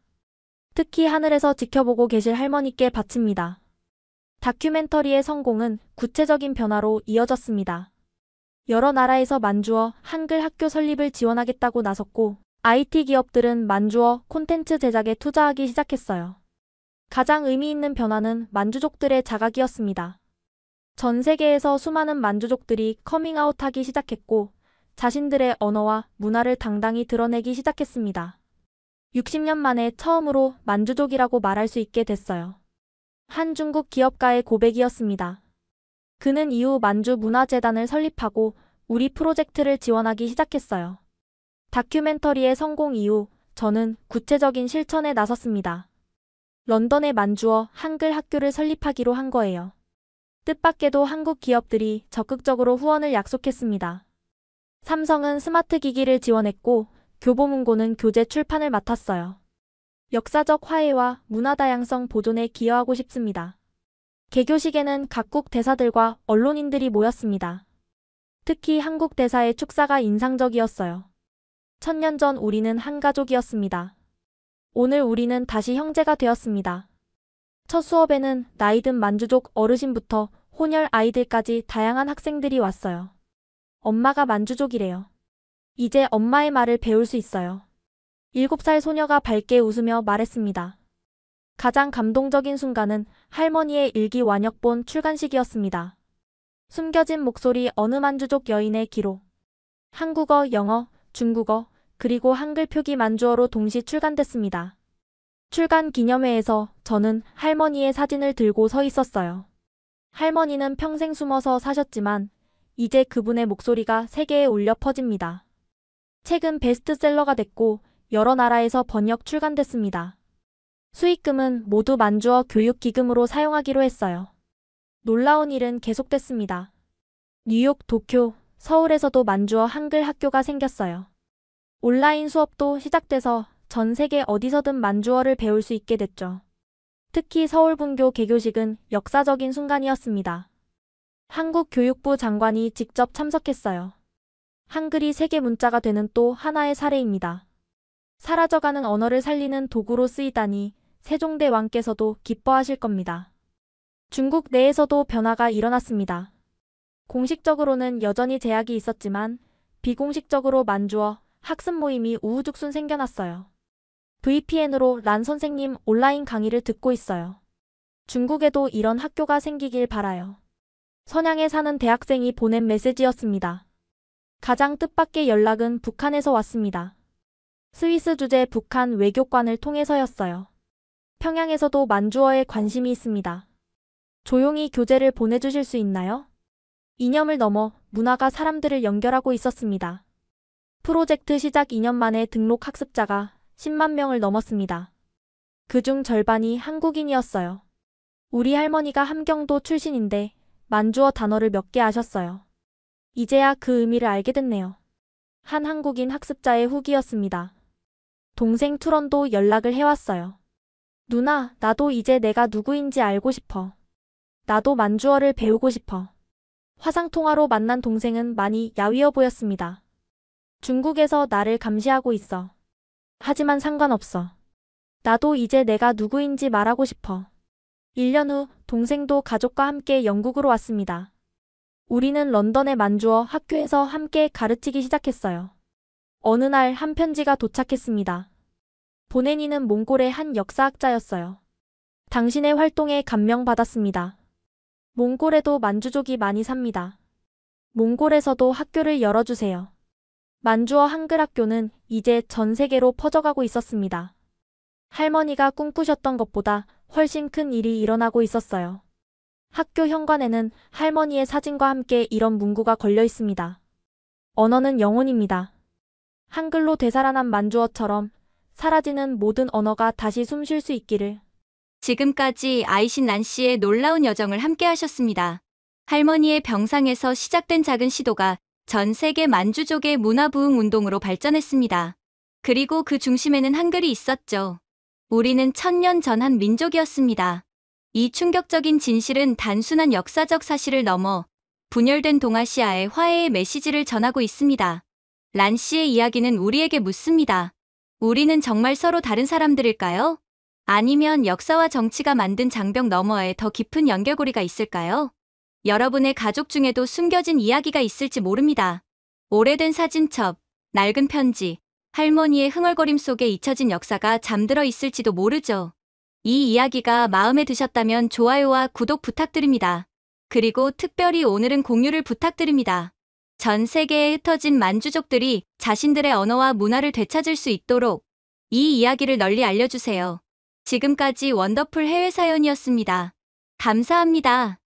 특히 하늘에서 지켜보고 계실 할머니께 바칩니다. 다큐멘터리의 성공은 구체적인 변화로 이어졌습니다. 여러 나라에서 만주어 한글 학교 설립을 지원하겠다고 나섰고 IT 기업들은 만주어 콘텐츠 제작에 투자하기 시작했어요. 가장 의미 있는 변화는 만주족들의 자각이었습니다. 전 세계에서 수많은 만주족들이 커밍아웃하기 시작했고 자신들의 언어와 문화를 당당히 드러내기 시작했습니다. 60년 만에 처음으로 만주족이라고 말할 수 있게 됐어요. 한 중국 기업가의 고백이었습니다. 그는 이후 만주문화재단을 설립하고 우리 프로젝트를 지원하기 시작했어요. 다큐멘터리의 성공 이후 저는 구체적인 실천에 나섰습니다. 런던에 만주어 한글 학교를 설립하기로 한 거예요. 뜻밖에도 한국 기업들이 적극적으로 후원을 약속했습니다. 삼성은 스마트 기기를 지원했고 교보문고는 교재 출판을 맡았어요. 역사적 화해와 문화 다양성 보존에 기여하고 싶습니다. 개교식에는 각국 대사들과 언론인들이 모였습니다. 특히 한국 대사의 축사가 인상적이었어요. 1000년 전 우리는 한 가족이었습니다. 오늘 우리는 다시 형제가 되었습니다. 첫 수업에는 나이든 만주족 어르신부터 혼혈 아이들까지 다양한 학생들이 왔어요. 엄마가 만주족이래요. 이제 엄마의 말을 배울 수 있어요. 7살 소녀가 밝게 웃으며 말했습니다. 가장 감동적인 순간은 할머니의 일기 완역본 출간식이었습니다. 숨겨진 목소리 어느 만주족 여인의 기록. 한국어, 영어, 중국어, 그리고 한글 표기 만주어로 동시 출간됐습니다. 출간 기념회에서 저는 할머니의 사진을 들고 서 있었어요. 할머니는 평생 숨어서 사셨지만 이제 그분의 목소리가 세계에 울려 퍼집니다. 책은 베스트셀러가 됐고 여러 나라에서 번역 출간됐습니다. 수익금은 모두 만주어 교육기금으로 사용하기로 했어요. 놀라운 일은 계속됐습니다. 뉴욕, 도쿄, 서울에서도 만주어 한글 학교가 생겼어요. 온라인 수업도 시작돼서 전 세계 어디서든 만주어를 배울 수 있게 됐죠. 특히 서울분교 개교식은 역사적인 순간이었습니다. 한국 교육부 장관이 직접 참석했어요. 한글이 세계 문자가 되는 또 하나의 사례입니다. 사라져가는 언어를 살리는 도구로 쓰이다니 세종대 왕께서도 기뻐하실 겁니다. 중국 내에서도 변화가 일어났습니다. 공식적으로는 여전히 제약이 있었지만 비공식적으로 만주어 학습 모임이 우후죽순 생겨났어요. VPN으로 란 선생님 온라인 강의를 듣고 있어요. 중국에도 이런 학교가 생기길 바라요. 선양에 사는 대학생이 보낸 메시지였습니다. 가장 뜻밖의 연락은 북한에서 왔습니다. 스위스 주재 북한 외교관을 통해서였어요. 평양에서도 만주어에 관심이 있습니다. 조용히 교재를 보내주실 수 있나요? 이념을 넘어 문화가 사람들을 연결하고 있었습니다. 프로젝트 시작 2년 만에 등록 학습자가 10만 명을 넘었습니다. 그중 절반이 한국인이었어요. 우리 할머니가 함경도 출신인데 만주어 단어를 몇 개 아셨어요. 이제야 그 의미를 알게 됐네요. 한 한국인 학습자의 후기였습니다. 동생 투런도 연락을 해왔어요. 누나, 나도 이제 내가 누구인지 알고 싶어. 나도 만주어를 배우고 싶어. 화상통화로 만난 동생은 많이 야위어 보였습니다. 중국에서 나를 감시하고 있어. 하지만 상관없어. 나도 이제 내가 누구인지 말하고 싶어. 1년 후 동생도 가족과 함께 영국으로 왔습니다. 우리는 런던의 만주어 학교에서 함께 가르치기 시작했어요. 어느 날 한 편지가 도착했습니다. 보낸 이는 몽골의 한 역사학자였어요. 당신의 활동에 감명받았습니다. 몽골에도 만주족이 많이 삽니다. 몽골에서도 학교를 열어주세요. 만주어 한글 학교는 이제 전 세계로 퍼져가고 있었습니다. 할머니가 꿈꾸셨던 것보다 훨씬 큰 일이 일어나고 있었어요. 학교 현관에는 할머니의 사진과 함께 이런 문구가 걸려 있습니다. 언어는 영혼입니다. 한글로 되살아난 만주어처럼 사라지는 모든 언어가 다시 숨 쉴 수 있기를. 지금까지 아이신 란씨의 놀라운 여정을 함께 하셨습니다. 할머니의 병상에서 시작된 작은 시도가 전 세계 만주족의 문화부흥 운동으로 발전했습니다. 그리고 그 중심에는 한글이 있었죠. 우리는 1000년 전 한 민족이었습니다. 이 충격적인 진실은 단순한 역사적 사실을 넘어 분열된 동아시아의 화해의 메시지를 전하고 있습니다. 란 씨의 이야기는 우리에게 묻습니다. 우리는 정말 서로 다른 사람들일까요? 아니면 역사와 정치가 만든 장벽 너머에 더 깊은 연결고리가 있을까요? 여러분의 가족 중에도 숨겨진 이야기가 있을지 모릅니다. 오래된 사진첩, 낡은 편지, 할머니의 흥얼거림 속에 잊혀진 역사가 잠들어 있을지도 모르죠. 이 이야기가 마음에 드셨다면 좋아요와 구독 부탁드립니다. 그리고 특별히 오늘은 공유를 부탁드립니다. 전 세계에 흩어진 만주족들이 자신들의 언어와 문화를 되찾을 수 있도록 이 이야기를 널리 알려주세요. 지금까지 원더풀 해외 사연이었습니다. 감사합니다.